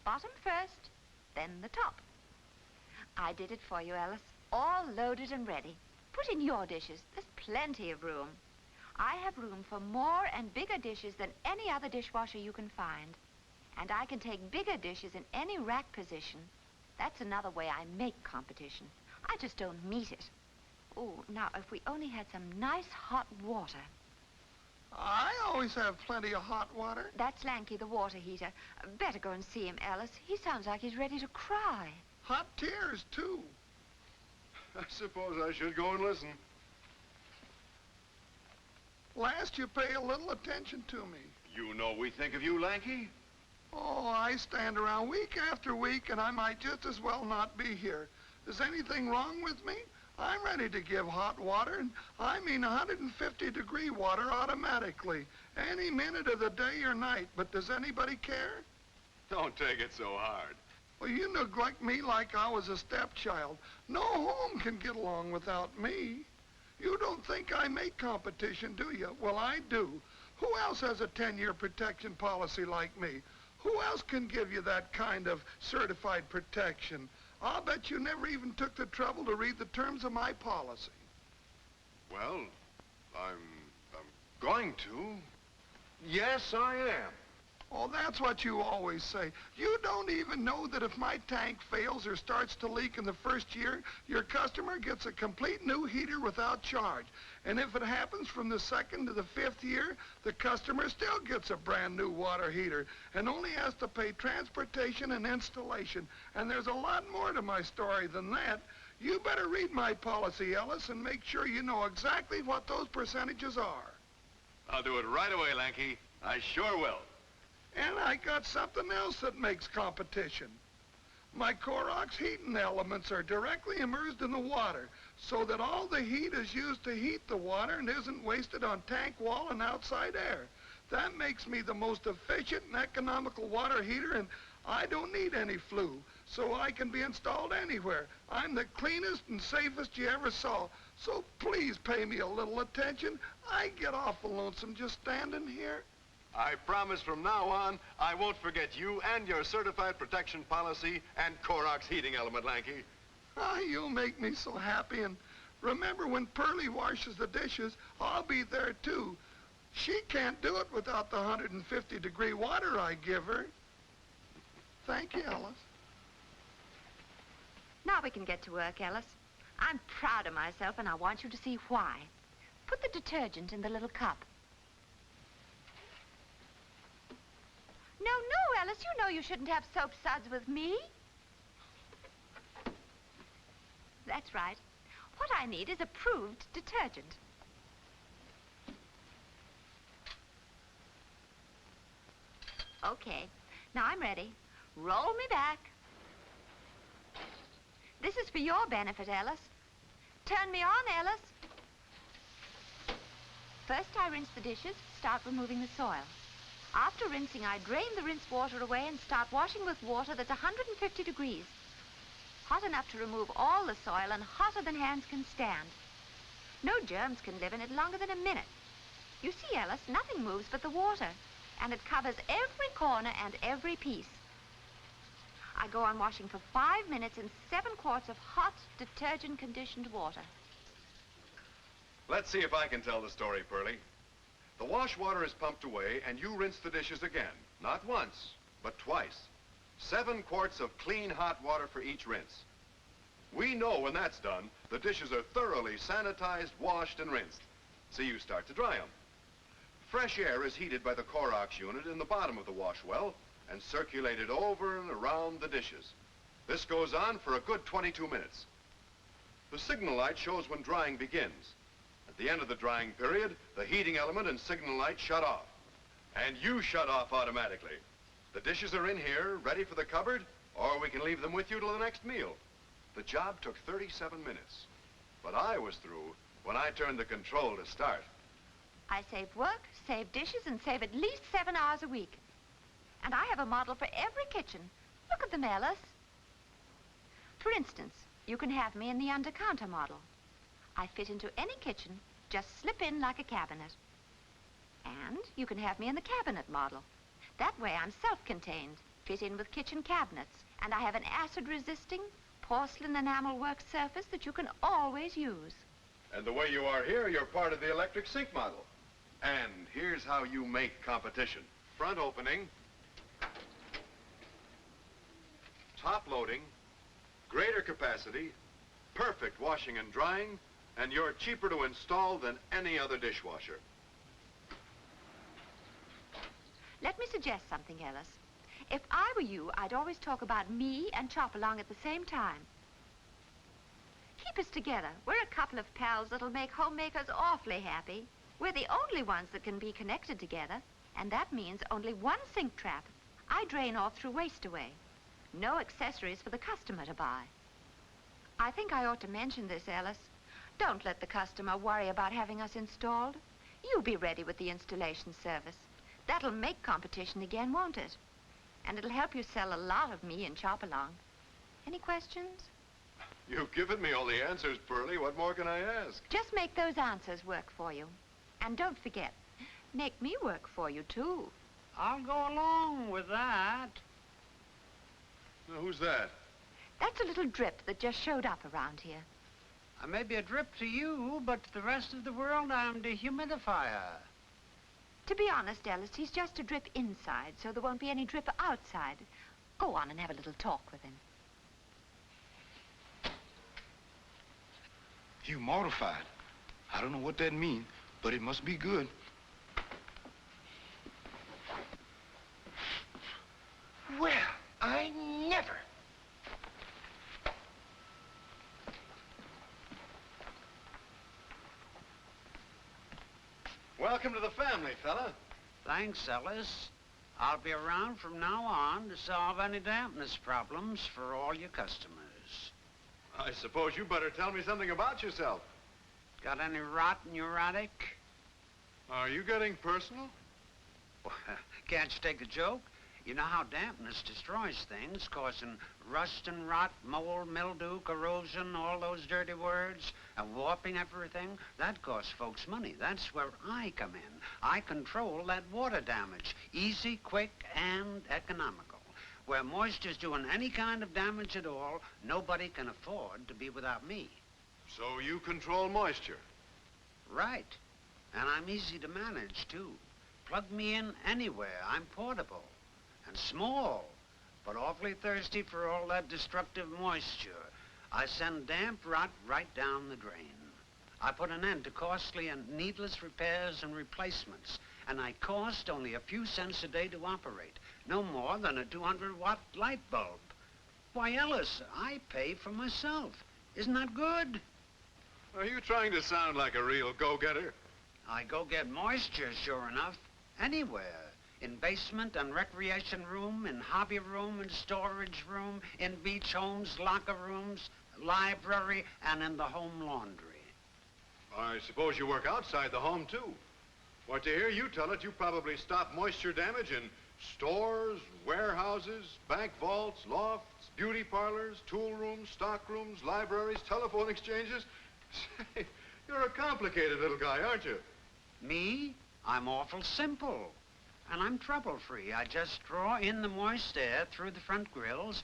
Bottom first, then the top. I did it for you, Ellis. All loaded and ready. Put in your dishes. There's plenty of room. I have room for more and bigger dishes than any other dishwasher you can find. And I can take bigger dishes in any rack position. That's another way I make competition. I just don't meet it. Oh, now, if we only had some nice hot water. I always have plenty of hot water. That's Lanky, the water heater. Better go and see him, Ellis. He sounds like he's ready to cry. Hot tears, too. I suppose I should go and listen. Last, you pay a little attention to me. You know we think of you, Lanky. Oh, I stand around week after week, and I might just as well not be here. Is anything wrong with me? I'm ready to give hot water, and I mean 150-degree water automatically, any minute of the day or night. But does anybody care? Don't take it so hard. Well, you neglect me like I was a stepchild. No home can get along without me. You don't think I make competition, do you? Well, I do. Who else has a 10-year protection policy like me? Who else can give you that kind of certified protection? I'll bet you never even took the trouble to read the terms of my policy. Well, I'm going to. Yes, I am. Oh, that's what you always say. You don't even know that if my tank fails or starts to leak in the first year, your customer gets a complete new heater without charge. And if it happens from the 2nd to the 5th year, the customer still gets a brand new water heater and only has to pay transportation and installation. And there's a lot more to my story than that. You better read my policy, Ellis, and make sure you know exactly what those percentages are. I'll do it right away, Lanky. I sure will. And I got something else that makes competition. My Corox heating elements are directly immersed in the water so that all the heat is used to heat the water and isn't wasted on tank wall and outside air. That makes me the most efficient and economical water heater, and I don't need any flue, so I can be installed anywhere. I'm the cleanest and safest you ever saw, so please pay me a little attention. I get awful lonesome just standing here. I promise from now on, I won't forget you and your certified protection policy and Corox heating element, Lanky. Ah, you make me so happy. And remember, when Pearlie washes the dishes, I'll be there too. She can't do it without the 150-degree water I give her. Thank you, Ellis. Now we can get to work, Ellis. I'm proud of myself, and I want you to see why. Put the detergent in the little cup. No, Ellis, you know you shouldn't have soap suds with me. That's right. What I need is approved detergent. Okay, now I'm ready. Roll me back. This is for your benefit, Ellis. Turn me on, Ellis. First, I rinse the dishes, start removing the soil. After rinsing, I drain the rinse water away and start washing with water that's 150 degrees. Hot enough to remove all the soil and hotter than hands can stand. No germs can live in it longer than a minute. You see, Ellis, nothing moves but the water, and it covers every corner and every piece. I go on washing for 5 minutes in 7 quarts of hot, detergent-conditioned water. Let's see if I can tell the story, Pearlie. The wash water is pumped away, and you rinse the dishes again. Not once, but twice. 7 quarts of clean, hot water for each rinse. We know when that's done, the dishes are thoroughly sanitized, washed, and rinsed. So you start to dry them. Fresh air is heated by the Corox unit in the bottom of the wash well and circulated over and around the dishes. This goes on for a good 22 minutes. The signal light shows when drying begins. At the end of the drying period, the heating element and signal light shut off. And you shut off automatically. The dishes are in here, ready for the cupboard, or we can leave them with you till the next meal. The job took 37 minutes. But I was through when I turned the control to start. I save work, save dishes, and save at least 7 hours a week. And I have a model for every kitchen. Look at them, Ellis. For instance, you can have me in the under-counter model. I fit into any kitchen, just slip in like a cabinet. And you can have me in the cabinet model. That way I'm self-contained, fit in with kitchen cabinets, and I have an acid-resisting porcelain enamel work surface that you can always use. And the way you are here, you're part of the electric sink model. And here's how you make competition. Front opening, top loading, greater capacity, perfect washing and drying, and you're cheaper to install than any other dishwasher. Let me suggest something, Ellis. If I were you, I'd always talk about me and Chop along at the same time. Keep us together. We're a couple of pals that'll make homemakers awfully happy. We're the only ones that can be connected together, and that means only one sink trap. I drain off through waste away. No accessories for the customer to buy. I think I ought to mention this, Ellis. Don't let the customer worry about having us installed. You be ready with the installation service. That'll make competition again, won't it? And it'll help you sell a lot of me and Chop Along. Any questions? You've given me all the answers, Pearlie. What more can I ask? Just make those answers work for you. And don't forget, make me work for you, too. I'll go along with that. Now, who's that? That's a little drip that just showed up around here. I may be a drip to you, but to the rest of the world, I'm dehumidifier. To be honest, Ellis, he's just a drip inside, so there won't be any drip outside. Go on and have a little talk with him. You mortified. I don't know what that means, but it must be good. Well, I never. Welcome to the family, fella. Thanks, Ellis. I'll be around from now on to solve any dampness problems for all your customers. I suppose you better tell me something about yourself. Got any rot in your attic? Are you getting personal? Can't you take the joke? You know how dampness destroys things, causing rust and rot, mold, mildew, corrosion, all those dirty words, and warping everything? That costs folks money. That's where I come in. I control that water damage. Easy, quick, and economical. Where moisture's doing any kind of damage at all, nobody can afford to be without me. So you control moisture? Right. And I'm easy to manage, too. Plug me in anywhere. I'm portable. And small, but awfully thirsty for all that destructive moisture. I send damp rot right down the drain. I put an end to costly and needless repairs and replacements, and I cost only a few cents a day to operate, no more than a 200-watt light bulb. Why, Ellis, I pay for myself. Isn't that good? Are you trying to sound like a real go-getter? I go get moisture, sure enough, anywhere. In basement and recreation room, in hobby room and storage room, in beach homes, locker rooms, library, and in the home laundry. I suppose you work outside the home, too. What to hear you tell it, you probably stop moisture damage in stores, warehouses, bank vaults, lofts, beauty parlors, tool rooms, stock rooms, libraries, telephone exchanges. Say, you're a complicated little guy, aren't you? Me? I'm awful simple. And I'm trouble-free. I just draw in the moist air through the front grills,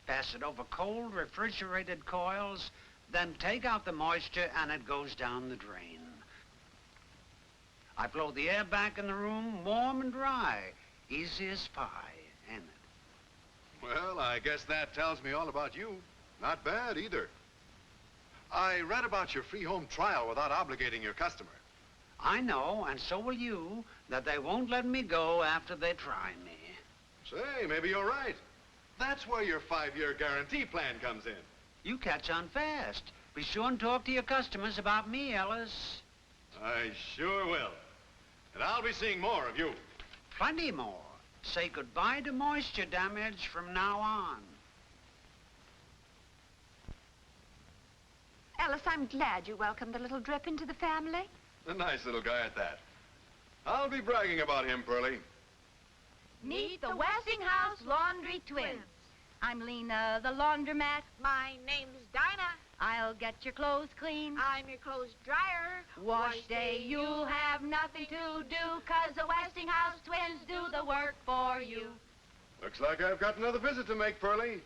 pass it over cold refrigerated coils, then take out the moisture and it goes down the drain. I blow the air back in the room warm and dry. Easy as pie, ain't it? Well, I guess that tells me all about you. Not bad, either. I read about your free home trial without obligating your customer. I know, and so will you, that they won't let me go after they try me. Say, maybe you're right. That's where your 5-year guarantee plan comes in. You catch on fast. Be sure and talk to your customers about me, Ellis. I sure will. And I'll be seeing more of you. Plenty more. Say goodbye to moisture damage from now on. Ellis, I'm glad you welcomed the little drip into the family. A nice little guy at that. I'll be bragging about him, Pearlie. Meet the Westinghouse Laundry Twins. I'm Lena, the laundromat. My name's Dinah. I'll get your clothes clean. I'm your clothes dryer. Wash day, you'll have nothing to do, 'cause the Westinghouse Twins do the work for you. Looks like I've got another visit to make, Pearlie.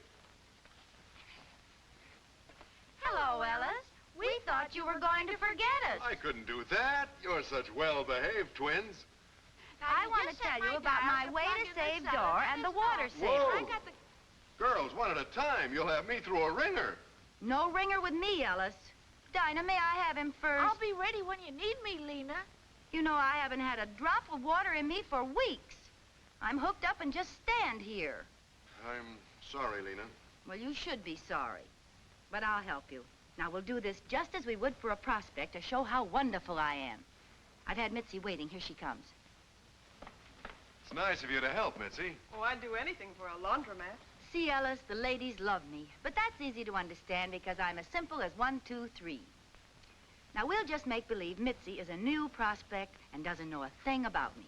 Hello, Ellis. We thought you were going to forget us. I couldn't do that. You're such well-behaved twins. I want to tell you about my way to save door and the water saver. Whoa. Girls, one at a time. You'll have me through a ringer. No ringer with me, Ellis. Dinah, may I have him first? I'll be ready when you need me, Lena. You know, I haven't had a drop of water in me for weeks. I'm hooked up and just stand here. I'm sorry, Lena. Well, you should be sorry. But I'll help you. Now, we'll do this just as we would for a prospect to show how wonderful I am. I've had Mitzi waiting. Here she comes. It's nice of you to help, Mitzi. Oh, I'd do anything for a laundromat. See, Ellis, the ladies love me. But that's easy to understand because I'm as simple as 1, 2, 3. Now, we'll just make believe Mitzi is a new prospect and doesn't know a thing about me.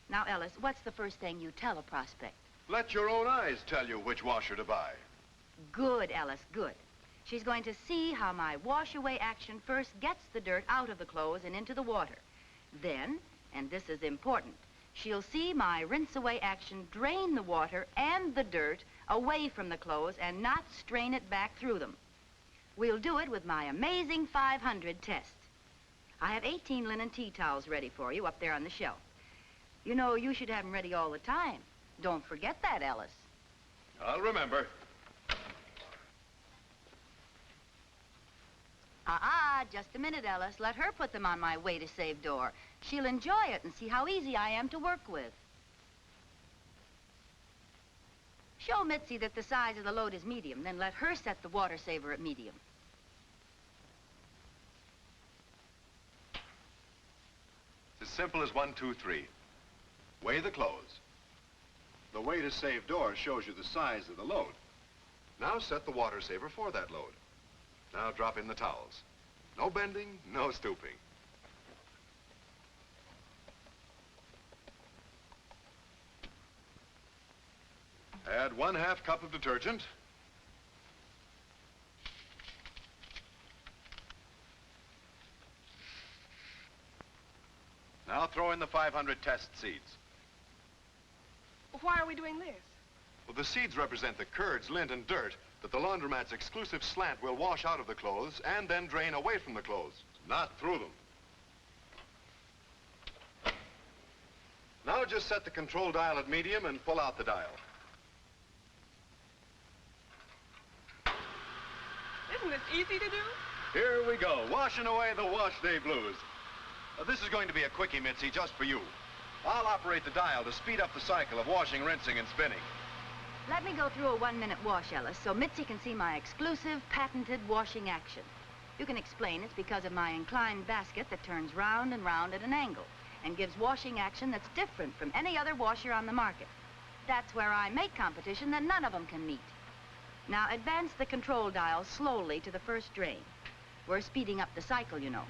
Now, Ellis, what's the first thing you tell a prospect? Let your own eyes tell you which washer to buy. Good, Ellis, good. She's going to see how my wash-away action first gets the dirt out of the clothes and into the water. Then, and this is important, she'll see my rinse-away action drain the water and the dirt away from the clothes and not strain it back through them. We'll do it with my amazing 500 test. I have 18 linen tea towels ready for you up there on the shelf. You know, you should have them ready all the time. Don't forget that, Ellis. I'll remember. Just a minute, Ellis. Let her put them on my way to save door. She'll enjoy it and see how easy I am to work with. Show Mitzi that the size of the load is medium, then let her set the water saver at medium. It's as simple as 1, 2, 3. Weigh the clothes. The way to save door shows you the size of the load. Now set the water saver for that load. Now drop in the towels. No bending, no stooping. Add 1/2 cup of detergent. Now throw in the 500 test seeds. Why are we doing this? Well, the seeds represent the curds, lint, and dirt that the laundromat's exclusive slant will wash out of the clothes and then drain away from the clothes, not through them. Now just set the control dial at medium and pull out the dial. Isn't this easy to do? Here we go, washing away the wash day blues. This is going to be a quickie, Mitzi, just for you. I'll operate the dial to speed up the cycle of washing, rinsing, and spinning. Let me go through a 1-minute wash, Ellis, so Mitzi can see my exclusive, patented washing action. You can explain it's because of my inclined basket that turns round and round at an angle and gives washing action that's different from any other washer on the market. That's where I make competition that none of them can meet. Now, advance the control dial slowly to the first drain. We're speeding up the cycle, you know.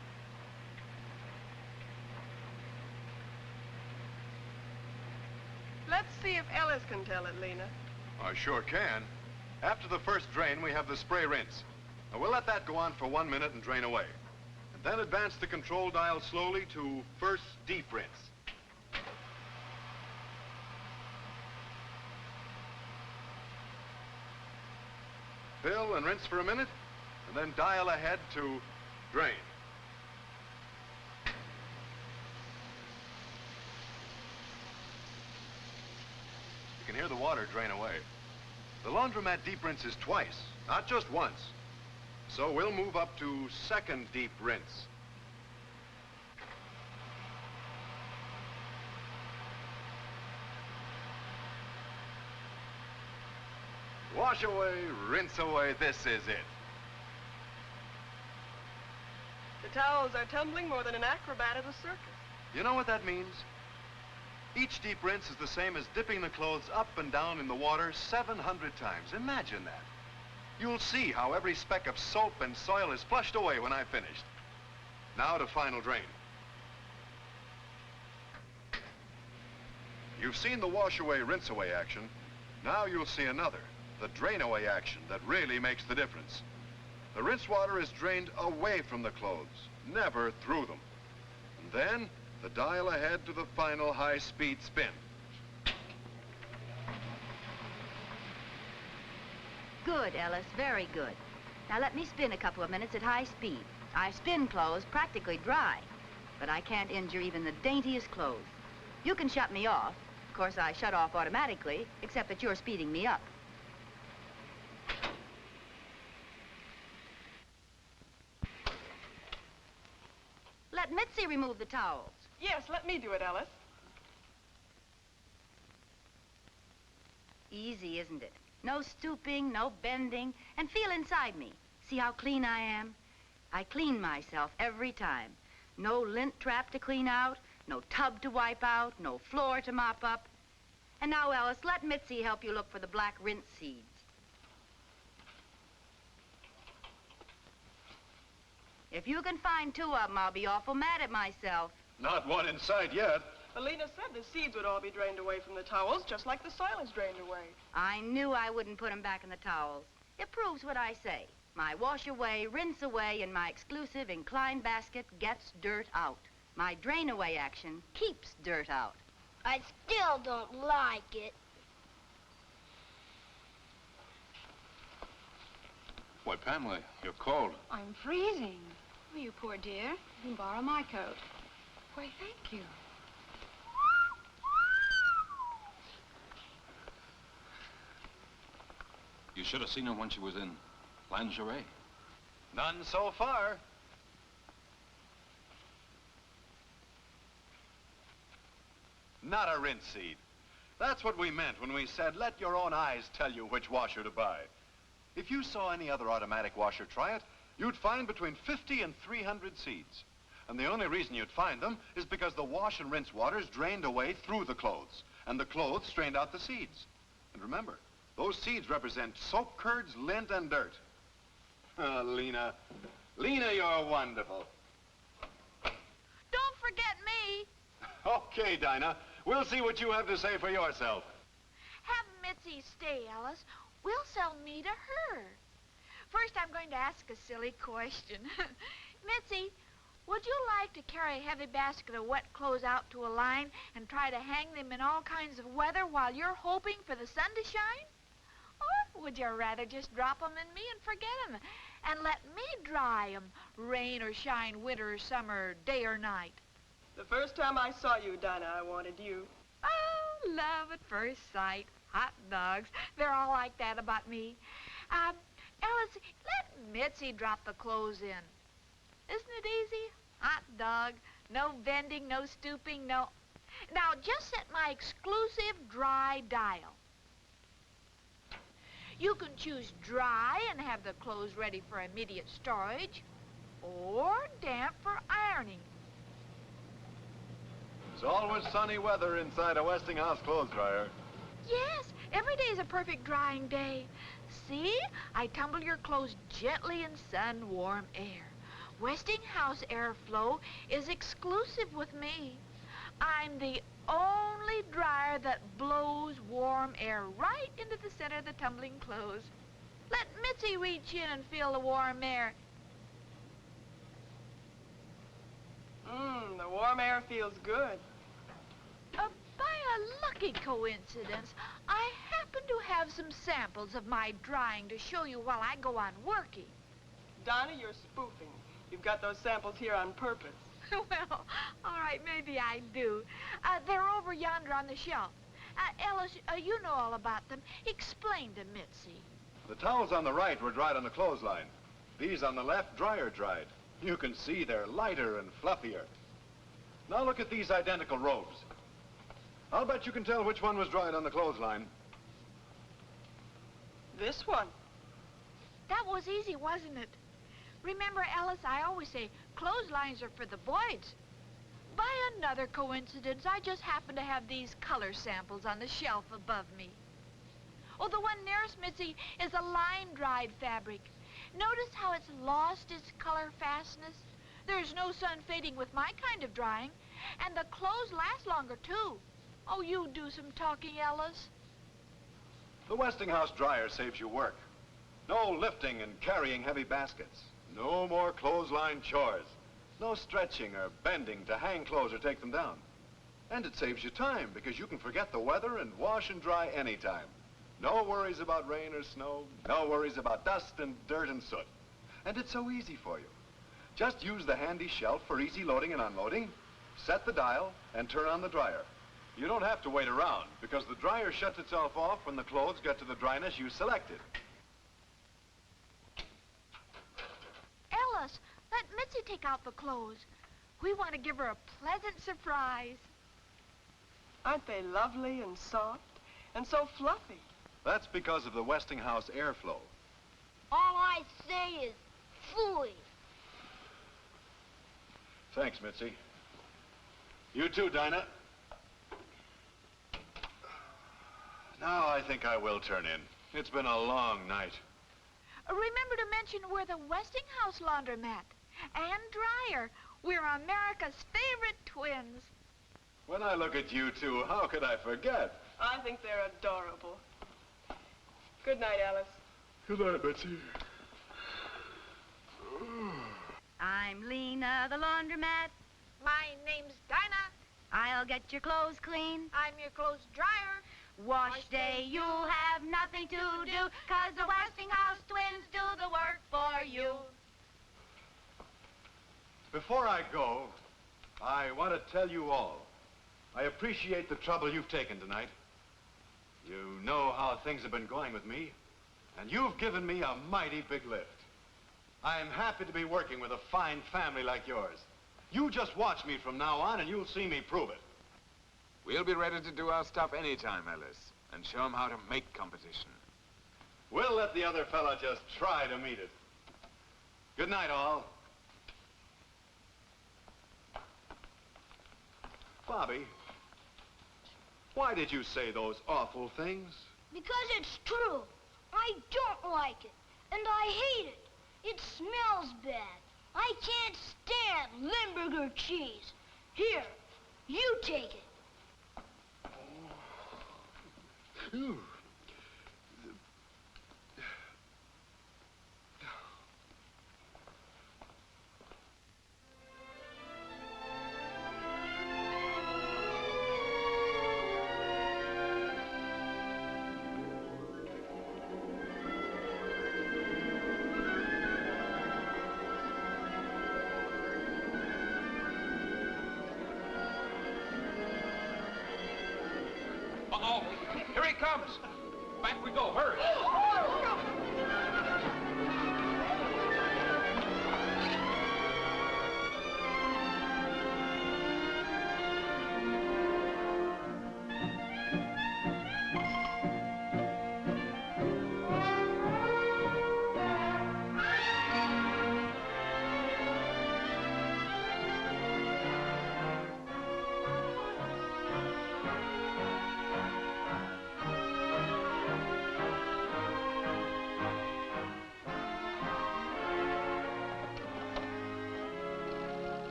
Let's see if Ellis can tell it, Lena. I sure can. After the first drain, we have the spray rinse. Now, we'll let that go on for 1 minute and drain away. And then advance the control dial slowly to first deep rinse. Fill and rinse for a minute, and then dial ahead to drain. You can hear the water drain away. The laundromat deep rinses twice, not just once. So we'll move up to second deep rinse. Wash away, rinse away, this is it. The towels are tumbling more than an acrobat at a circus. You know what that means? Each deep rinse is the same as dipping the clothes up and down in the water 700 times. Imagine that. You'll see how every speck of soap and soil is flushed away when I've finished. Now to final drain. You've seen the wash away, rinse away action. Now you'll see another, the drain away action that really makes the difference. The rinse water is drained away from the clothes, never through them. And then the dial ahead to the final high-speed spin. Good, Ellis, very good. Now let me spin a couple of minutes at high speed. I spin clothes practically dry, but I can't injure even the daintiest clothes. You can shut me off. Of course, I shut off automatically, except that you're speeding me up. Let Mitzi remove the towels. Yes, let me do it, Ellis. Easy, isn't it? No stooping, no bending, and feel inside me. See how clean I am? I clean myself every time. No lint trap to clean out, no tub to wipe out, no floor to mop up. And now, Ellis, let Mitzi help you look for the black rinse seeds. If you can find 2 of them, I'll be awful mad at myself. Not one in sight yet. Alina said the seeds would all be drained away from the towels, just like the soil is drained away. I knew I wouldn't put them back in the towels. It proves what I say. My wash away, rinse away, and my exclusive inclined basket gets dirt out. My drain away action keeps dirt out. I still don't like it. Why, Pamela, you're cold. I'm freezing. Oh, you poor dear. You can borrow my coat. Why, thank you. You should have seen her when she was in lingerie. None so far. Not a rinse seed. That's what we meant when we said, let your own eyes tell you which washer to buy. If you saw any other automatic washer try it, you'd find between 50 and 300 seeds. And the only reason you'd find them is because the wash and rinse water's drained away through the clothes, and the clothes strained out the seeds. And remember, those seeds represent soap curds, lint, and dirt. Oh, Lena. Lena, you're wonderful. Don't forget me. Okay, Dinah. We'll see what you have to say for yourself. Have Mitzi stay, Ellis. We'll sell me to her. First, I'm going to ask a silly question. Mitzi, would you like to carry a heavy basket of wet clothes out to a line and try to hang them in all kinds of weather while you're hoping for the sun to shine? Or would you rather just drop them in me and forget them and let me dry them, rain or shine, winter or summer, day or night? The first time I saw you, Dinah, I wanted you. Oh, love at first sight. Hot dogs. They're all like that about me. Ellis, let Mitzi drop the clothes in. Isn't it easy? Hot dog. No bending, no stooping, no... Now, just set my exclusive dry dial. You can choose dry and have the clothes ready for immediate storage, or damp for ironing. It's always sunny weather inside a Westinghouse clothes dryer. Yes, every day's a perfect drying day. See? I tumble your clothes gently in sun, warm air. Westinghouse airflow is exclusive with me. I'm the only dryer that blows warm air right into the center of the tumbling clothes. Let Mitzi reach in and feel the warm air. The warm air feels good. By a lucky coincidence, I happen to have some samples of my drying to show you while I go on working. Dinah, you're spoofing. You've got those samples here on purpose. Well, all right, maybe I do. They're over yonder on the shelf. Ellis, you know all about them. Explain to Mitzi. The towels on the right were dried on the clothesline. These on the left, dryer dried. You can see they're lighter and fluffier. Now look at these identical robes. I'll bet you can tell which one was dried on the clothesline. This one. That was easy, wasn't it? Remember, Ellis, I always say clotheslines are for the boys. By another coincidence, I just happen to have these color samples on the shelf above me. Oh, the one nearest Mitzi is a line-dried fabric. Notice how it's lost its color fastness? There's no sun fading with my kind of drying, and the clothes last longer, too. Oh, you do some talking, Ellis. The Westinghouse dryer saves you work. No lifting and carrying heavy baskets. No more clothesline chores. No stretching or bending to hang clothes or take them down. And it saves you time because you can forget the weather and wash and dry anytime. No worries about rain or snow. No worries about dust and dirt and soot. And it's so easy for you. Just use the handy shelf for easy loading and unloading, set the dial, and turn on the dryer. You don't have to wait around because the dryer shuts itself off when the clothes get to the dryness you selected. Ellis, let Mitzi take out the clothes. We want to give her a pleasant surprise. Aren't they lovely and soft and so fluffy? That's because of the Westinghouse airflow. All I say is phooey. Thanks, Mitzi. You too, Dinah. Now I think I will turn in. It's been a long night. Remember to mention we're the Westinghouse laundromat and dryer. We're America's favorite twins. When I look at you two, how could I forget? I think they're adorable. Good night, Ellis. Good night, Betsy. I'm Lena, the laundromat. My name's Dinah. I'll get your clothes clean. I'm your clothes dryer. Wash day, you'll have nothing to do, 'cause the Westinghouse twins do the work for you. Before I go, I want to tell you all, I appreciate the trouble you've taken tonight. You know how things have been going with me, and you've given me a mighty big lift. I'm happy to be working with a fine family like yours. You just watch me from now on, and you'll see me prove it. We'll be ready to do our stuff anytime, Ellis, and show them how to make competition. We'll let the other fella just try to meet it. Good night, all. Bobby, why did you say those awful things? Because it's true. I don't like it, and I hate it. It smells bad. I can't stand Limburger cheese. Here, you take it. Ooh. Uh-oh. Here he comes. Back we go. Hurry.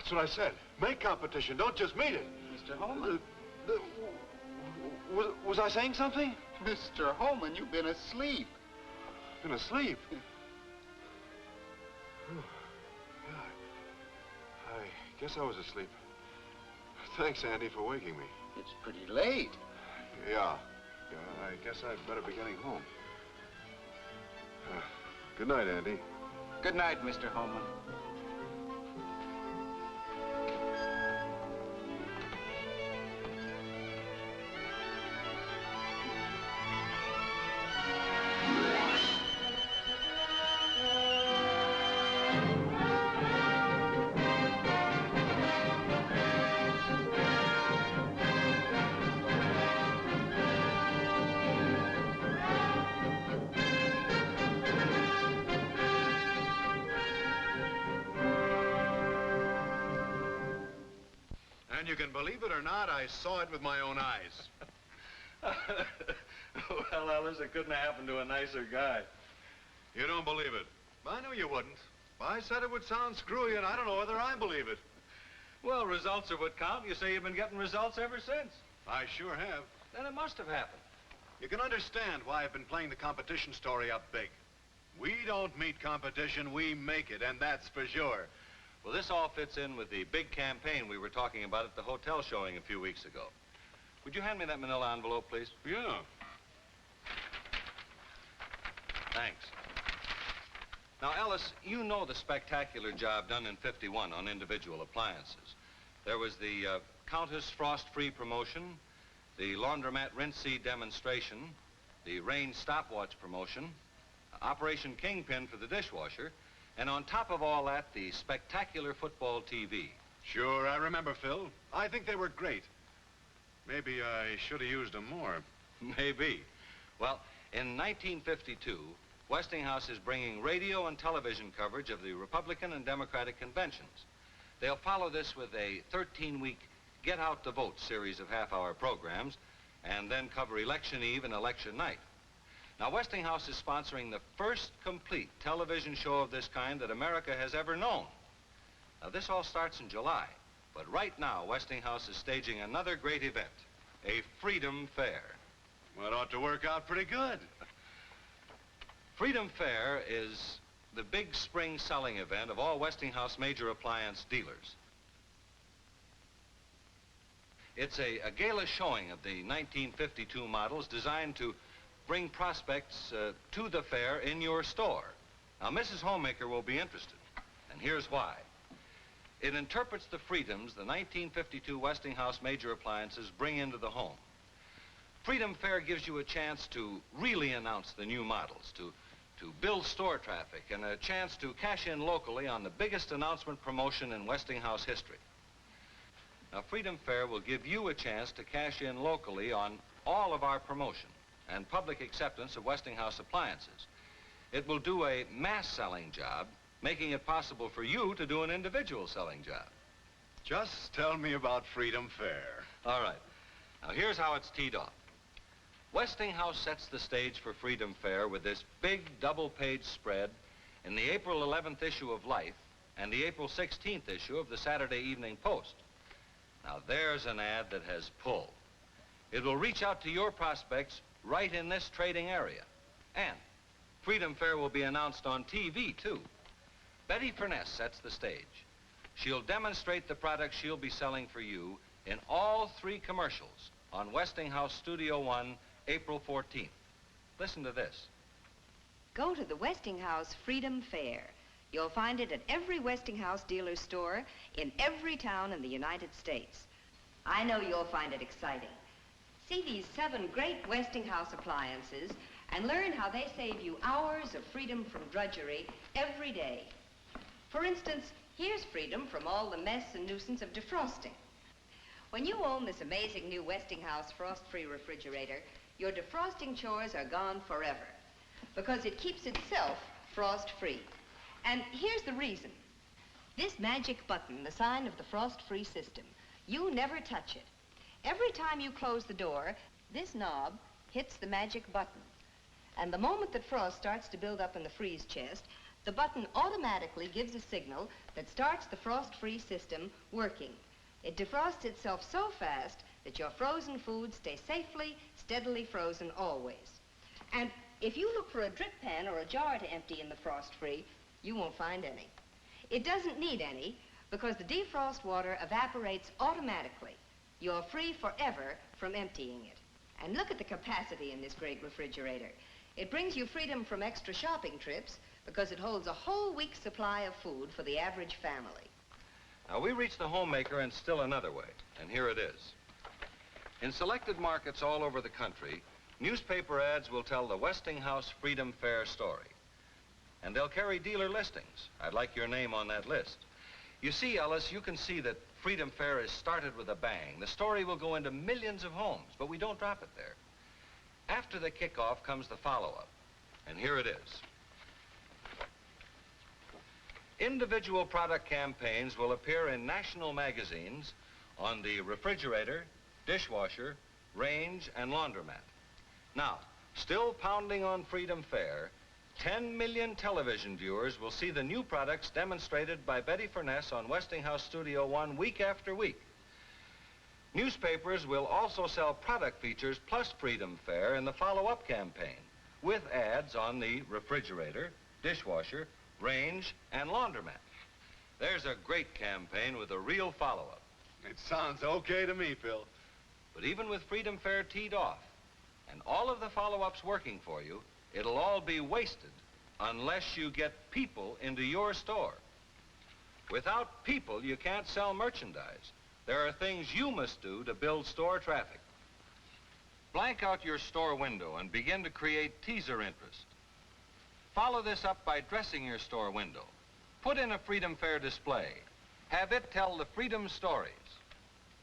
That's what I said. Make competition, don't just meet it. Mr. Holman. Was I saying something? Mr. Holman, you've been asleep. Been asleep? I guess I was asleep. Thanks, Andy, for waking me. It's pretty late. Yeah, I guess I'd better be getting home. Good night, Andy. Good night, Mr. Holman. And you can believe it or not, I saw it with my own eyes. Well, Ellis, it couldn't have happened to a nicer guy. You don't believe it. I knew you wouldn't. I said it would sound screwy, and I don't know whether I believe it. Well, results are what count. You say you've been getting results ever since. I sure have. Then it must have happened. You can understand why I've been playing the competition story up big. We don't meet competition, we make it, and that's for sure. Well, this all fits in with the big campaign we were talking about at the hotel showing a few weeks ago. Would you hand me that manila envelope, please? Yeah. Thanks. Now, Ellis, you know the spectacular job done in '51 on individual appliances. There was the Countess Frost-Free promotion, the laundromat rinse-seed demonstration, the Rain stopwatch promotion, Operation Kingpin for the dishwasher, and on top of all that, the spectacular football TV. Sure, I remember, Phil. I think they were great. Maybe I should have used them more. Maybe. Well, in 1952, Westinghouse is bringing radio and television coverage of the Republican and Democratic conventions. They'll follow this with a 13-week Get Out the Vote series of half-hour programs, and then cover election eve and election night. Now, Westinghouse is sponsoring the first complete television show of this kind that America has ever known. Now, this all starts in July, but right now, Westinghouse is staging another great event, a Freedom Fair. Well, it ought to work out pretty good. Freedom Fair is the big spring selling event of all Westinghouse major appliance dealers. It's a gala showing of the 1952 models designed to bring prospects to the fair in your store. Now, Mrs. Homemaker will be interested, and here's why. It interprets the freedoms the 1952 Westinghouse major appliances bring into the home. Freedom Fair gives you a chance to really announce the new models, to build store traffic, and a chance to cash in locally on the biggest announcement promotion in Westinghouse history. Now, Freedom Fair will give you a chance to cash in locally on all of our promotion and public acceptance of Westinghouse appliances. It will do a mass selling job, making it possible for you to do an individual selling job. Just tell me about Freedom Fair. All right. Now, here's how it's teed off. Westinghouse sets the stage for Freedom Fair with this big double-page spread in the April 11th issue of Life and the April 16th issue of the Saturday Evening Post. Now, there's an ad that has pull. It will reach out to your prospects right in this trading area. And Freedom Fair will be announced on TV, too. Betty Furness sets the stage. She'll demonstrate the products she'll be selling for you in all 3 commercials on Westinghouse Studio One, April 14th. Listen to this. Go to the Westinghouse Freedom Fair. You'll find it at every Westinghouse dealer store in every town in the United States. I know you'll find it exciting. See these 7 great Westinghouse appliances and learn how they save you hours of freedom from drudgery every day. For instance, here's freedom from all the mess and nuisance of defrosting. When you own this amazing new Westinghouse frost-free refrigerator, your defrosting chores are gone forever because it keeps itself frost-free. And here's the reason. This magic button, the sign of the frost-free system, you never touch it. Every time you close the door, this knob hits the magic button. And the moment that frost starts to build up in the freeze chest, the button automatically gives a signal that starts the frost-free system working. It defrosts itself so fast that your frozen foods stay safely, steadily frozen always. And if you look for a drip pan or a jar to empty in the frost-free, you won't find any. It doesn't need any because the defrost water evaporates automatically. You're free forever from emptying it. And look at the capacity in this great refrigerator. It brings you freedom from extra shopping trips because it holds a whole week's supply of food for the average family. Now, we reach the homemaker in still another way, and here it is. In selected markets all over the country, newspaper ads will tell the Westinghouse Freedom Fair story. And they'll carry dealer listings. I'd like your name on that list. You see, Ellis, you can see that Freedom Fair is started with a bang. The story will go into millions of homes, but we don't drop it there. After the kickoff comes the follow-up, and here it is. Individual product campaigns will appear in national magazines on the refrigerator, dishwasher, range, and laundromat. Now, still pounding on Freedom Fair, 10 million television viewers will see the new products demonstrated by Betty Furness on Westinghouse Studio One week after week. Newspapers will also sell product features plus Freedom Fair in the follow-up campaign with ads on the refrigerator, dishwasher, range, and laundromat. There's a great campaign with a real follow-up. It sounds okay to me, Phil. But even with Freedom Fair teed off and all of the follow-ups working for you, it'll all be wasted unless you get people into your store. Without people, you can't sell merchandise. There are things you must do to build store traffic. Blank out your store window and begin to create teaser interest. Follow this up by dressing your store window. Put in a Freedom Fair display. Have it tell the freedom stories.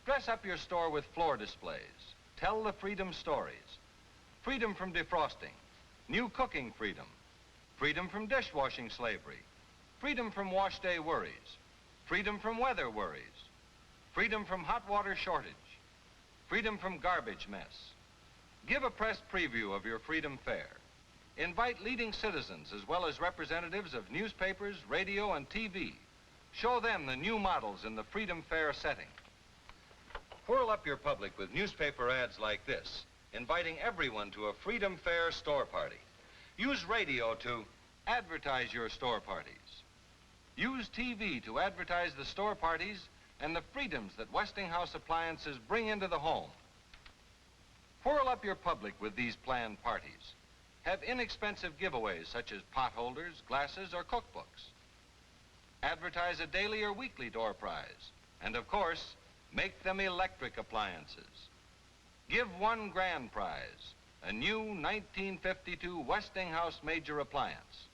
Dress up your store with floor displays. Tell the freedom stories. Freedom from defrosting. New cooking freedom. Freedom from dishwashing slavery. Freedom from wash day worries. Freedom from weather worries. Freedom from hot water shortage. Freedom from garbage mess. Give a press preview of your Freedom Fair. Invite leading citizens as well as representatives of newspapers, radio, and TV. Show them the new models in the Freedom Fair setting. Whirl up your public with newspaper ads like this, inviting everyone to a Freedom Fair store party. Use radio to advertise your store parties. Use TV to advertise the store parties and the freedoms that Westinghouse appliances bring into the home. Whirl up your public with these planned parties. Have inexpensive giveaways such as pot holders, glasses, or cookbooks. Advertise a daily or weekly door prize. And of course, make them electric appliances. Give one grand prize, a new 1952 Westinghouse major appliance.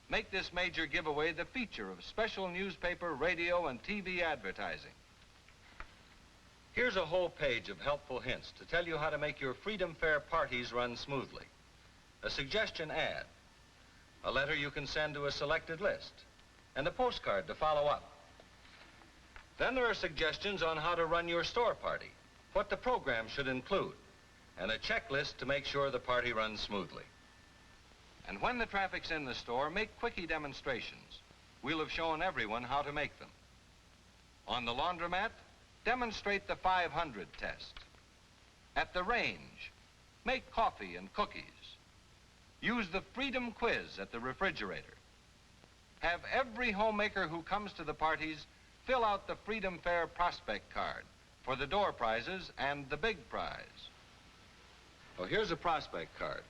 Make this major giveaway the feature of special newspaper, radio, and TV advertising. Here's a whole page of helpful hints to tell you how to make your Freedom Fair parties run smoothly. A suggestion ad, a letter you can send to a selected list, and a postcard to follow up. Then there are suggestions on how to run your store party, what the program should include, and a checklist to make sure the party runs smoothly. And when the traffic's in the store, make quickie demonstrations. We'll have shown everyone how to make them. On the laundromat, demonstrate the 500 test. At the range, make coffee and cookies. Use the Freedom Quiz at the refrigerator. Have every homemaker who comes to the parties fill out the Freedom Fair prospect card for the door prizes and the big prize. Oh, here's a prospect card.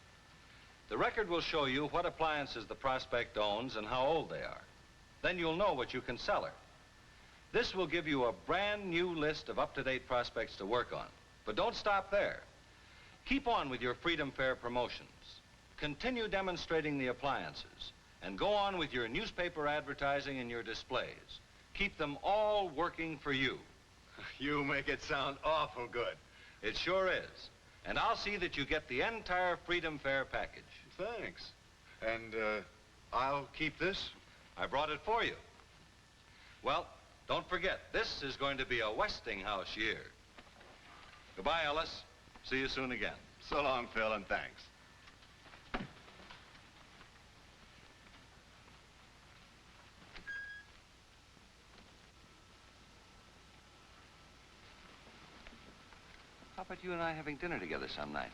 The record will show you what appliances the prospect owns and how old they are. Then you'll know what you can sell her. This will give you a brand new list of up-to-date prospects to work on. But don't stop there. Keep on with your Freedom Fair promotions. Continue demonstrating the appliances and go on with your newspaper advertising and your displays. Keep them all working for you. You make it sound awful good. It sure is. And I'll see that you get the entire Freedom Fair package. Thanks. And, I'll keep this? I brought it for you. Well, don't forget, this is going to be a Westinghouse year. Goodbye, Ellis. See you soon again. So long, Phil, and thanks. How about you and I having dinner together some night?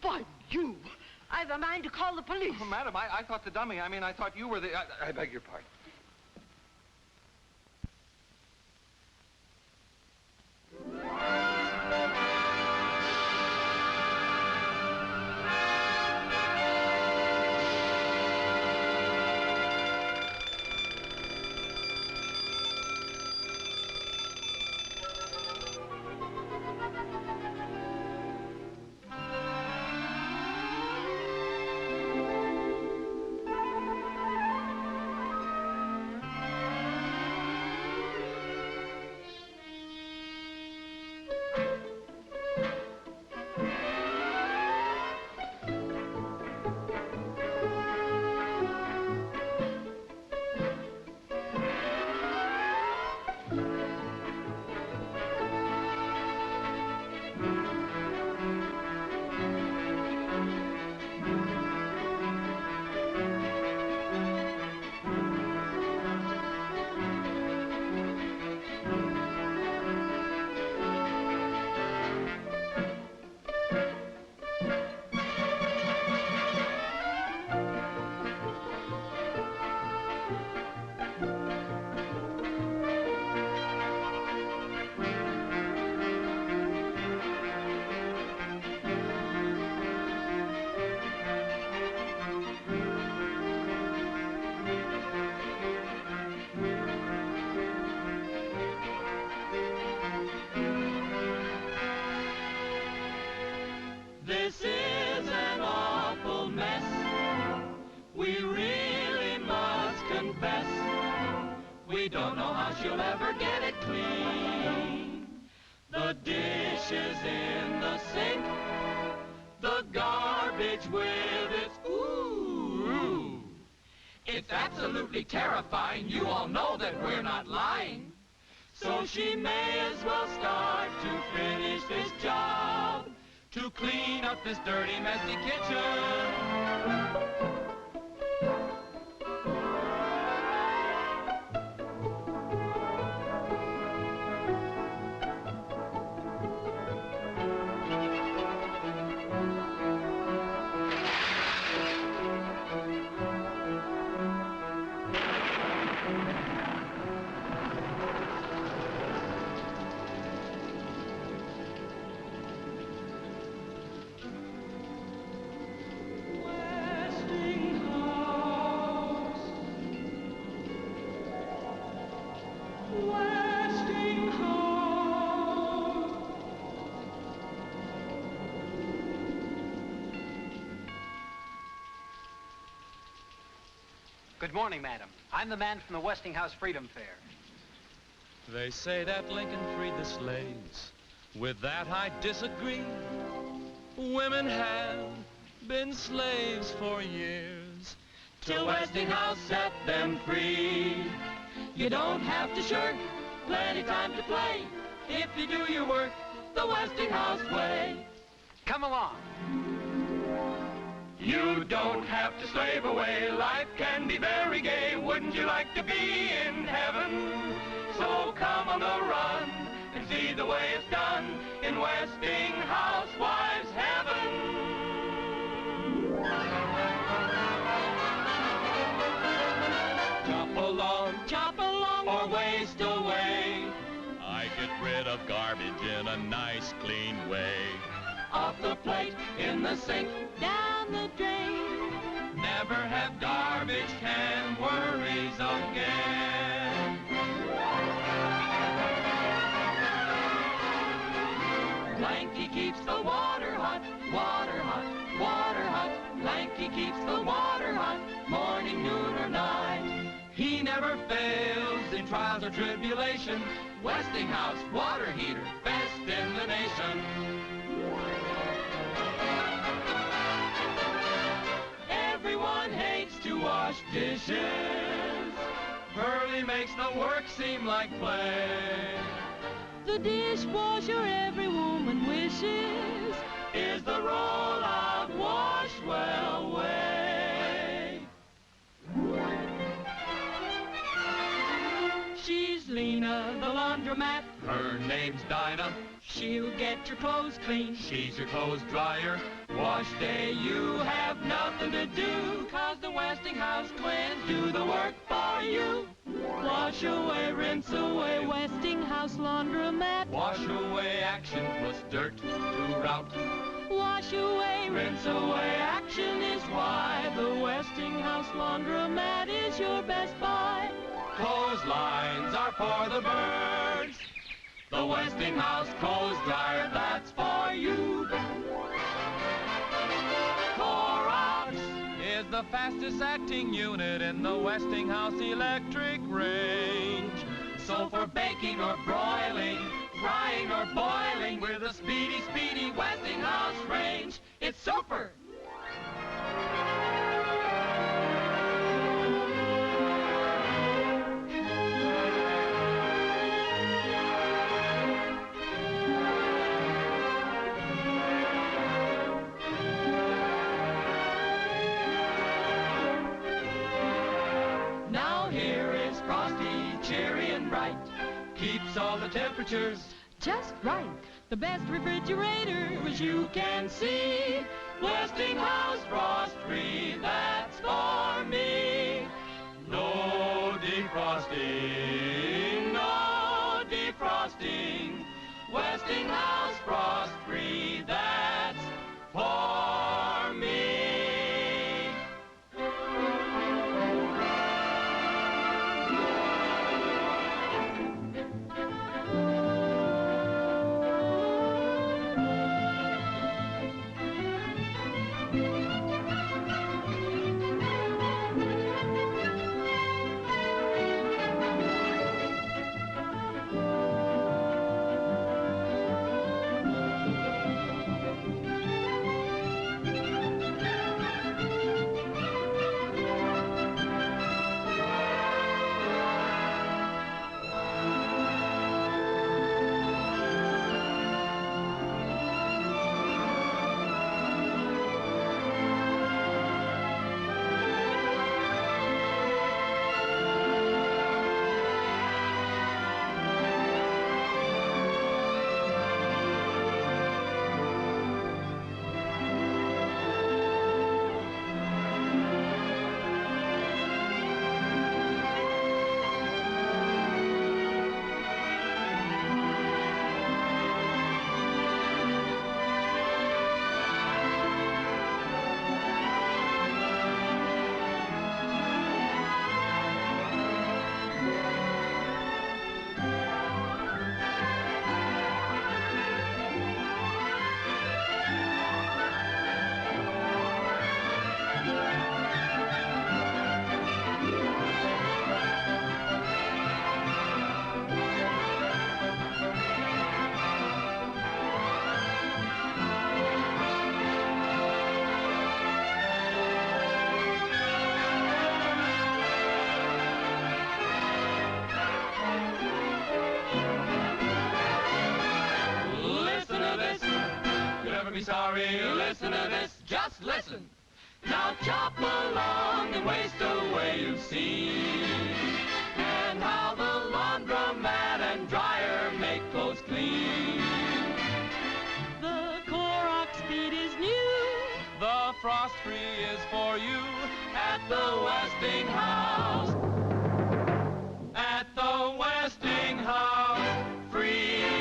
By you! I've a mind to call the police. Oh, madam, I thought the dummy. I thought you were the... I beg your pardon. you'll ever get it clean. The dishes in the sink, the garbage with its ooh. It's absolutely terrifying. You all know that we're not lying. So she may as well start to finish this job, to clean up this dirty, messy kitchen. Good morning, madam. I'm the man from the Westinghouse Freedom Fair. They say that Lincoln freed the slaves. With that I disagree. Women have been slaves for years, Till Westinghouse set them free. You don't have to shirk, plenty time to play, if you do your work the Westinghouse way. Come along. You don't have to slave away. Life can be very gay. Wouldn't you like to be in heaven? So come on the run and see the way it's done in Westinghouse Wives' heaven. Chop along, or waste away. I get rid of garbage in a nice, clean way. Off the plate, in the sink, down the drain. Never have garbage can worries again. Blanky keeps the water hot, water hot, water hot. Blanky keeps the water hot, morning, noon, or night. He never fails in trials or tribulation. Westinghouse water heater, best in the nation. Everyone hates to wash dishes. Pearlie makes the work seem like play. The dishwasher every woman wishes is the roll-out wash well way. She's Lena, the laundromat. Her name's Dinah. She'll get your clothes clean. She's your clothes dryer. Wash day, you have nothing to do, 'cause the Westinghouse twins do the work for you. Wash away, rinse away, Westinghouse laundromat. Wash away action plus dirt to rout. Wash away, Rinse away action is why the Westinghouse laundromat is your best buy. Clotheslines are for the birds. The Westinghouse clothes dryer, that's for you. Clorox Is the fastest acting unit in the Westinghouse electric range. So for baking or broiling, frying or boiling, with a speedy, speedy Westinghouse range, it's super. Now here is frosty, cherry, and bright. Keeps all the temperatures just right. The best refrigerator, as you can see. Westinghouse frost-free, that's for me. No defrosting, no defrosting. Westinghouse frost-free, that's for me. sorry. Listen to this, just listen. Now chop along and waste away, you've seen. And how the laundromat and dryer make clothes clean. The Clorox bead is new. The frost-free is for you At the Westinghouse. At the Westinghouse. Freedom.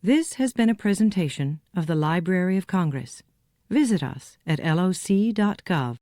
This has been a presentation of the Library of Congress. Visit us at loc.gov.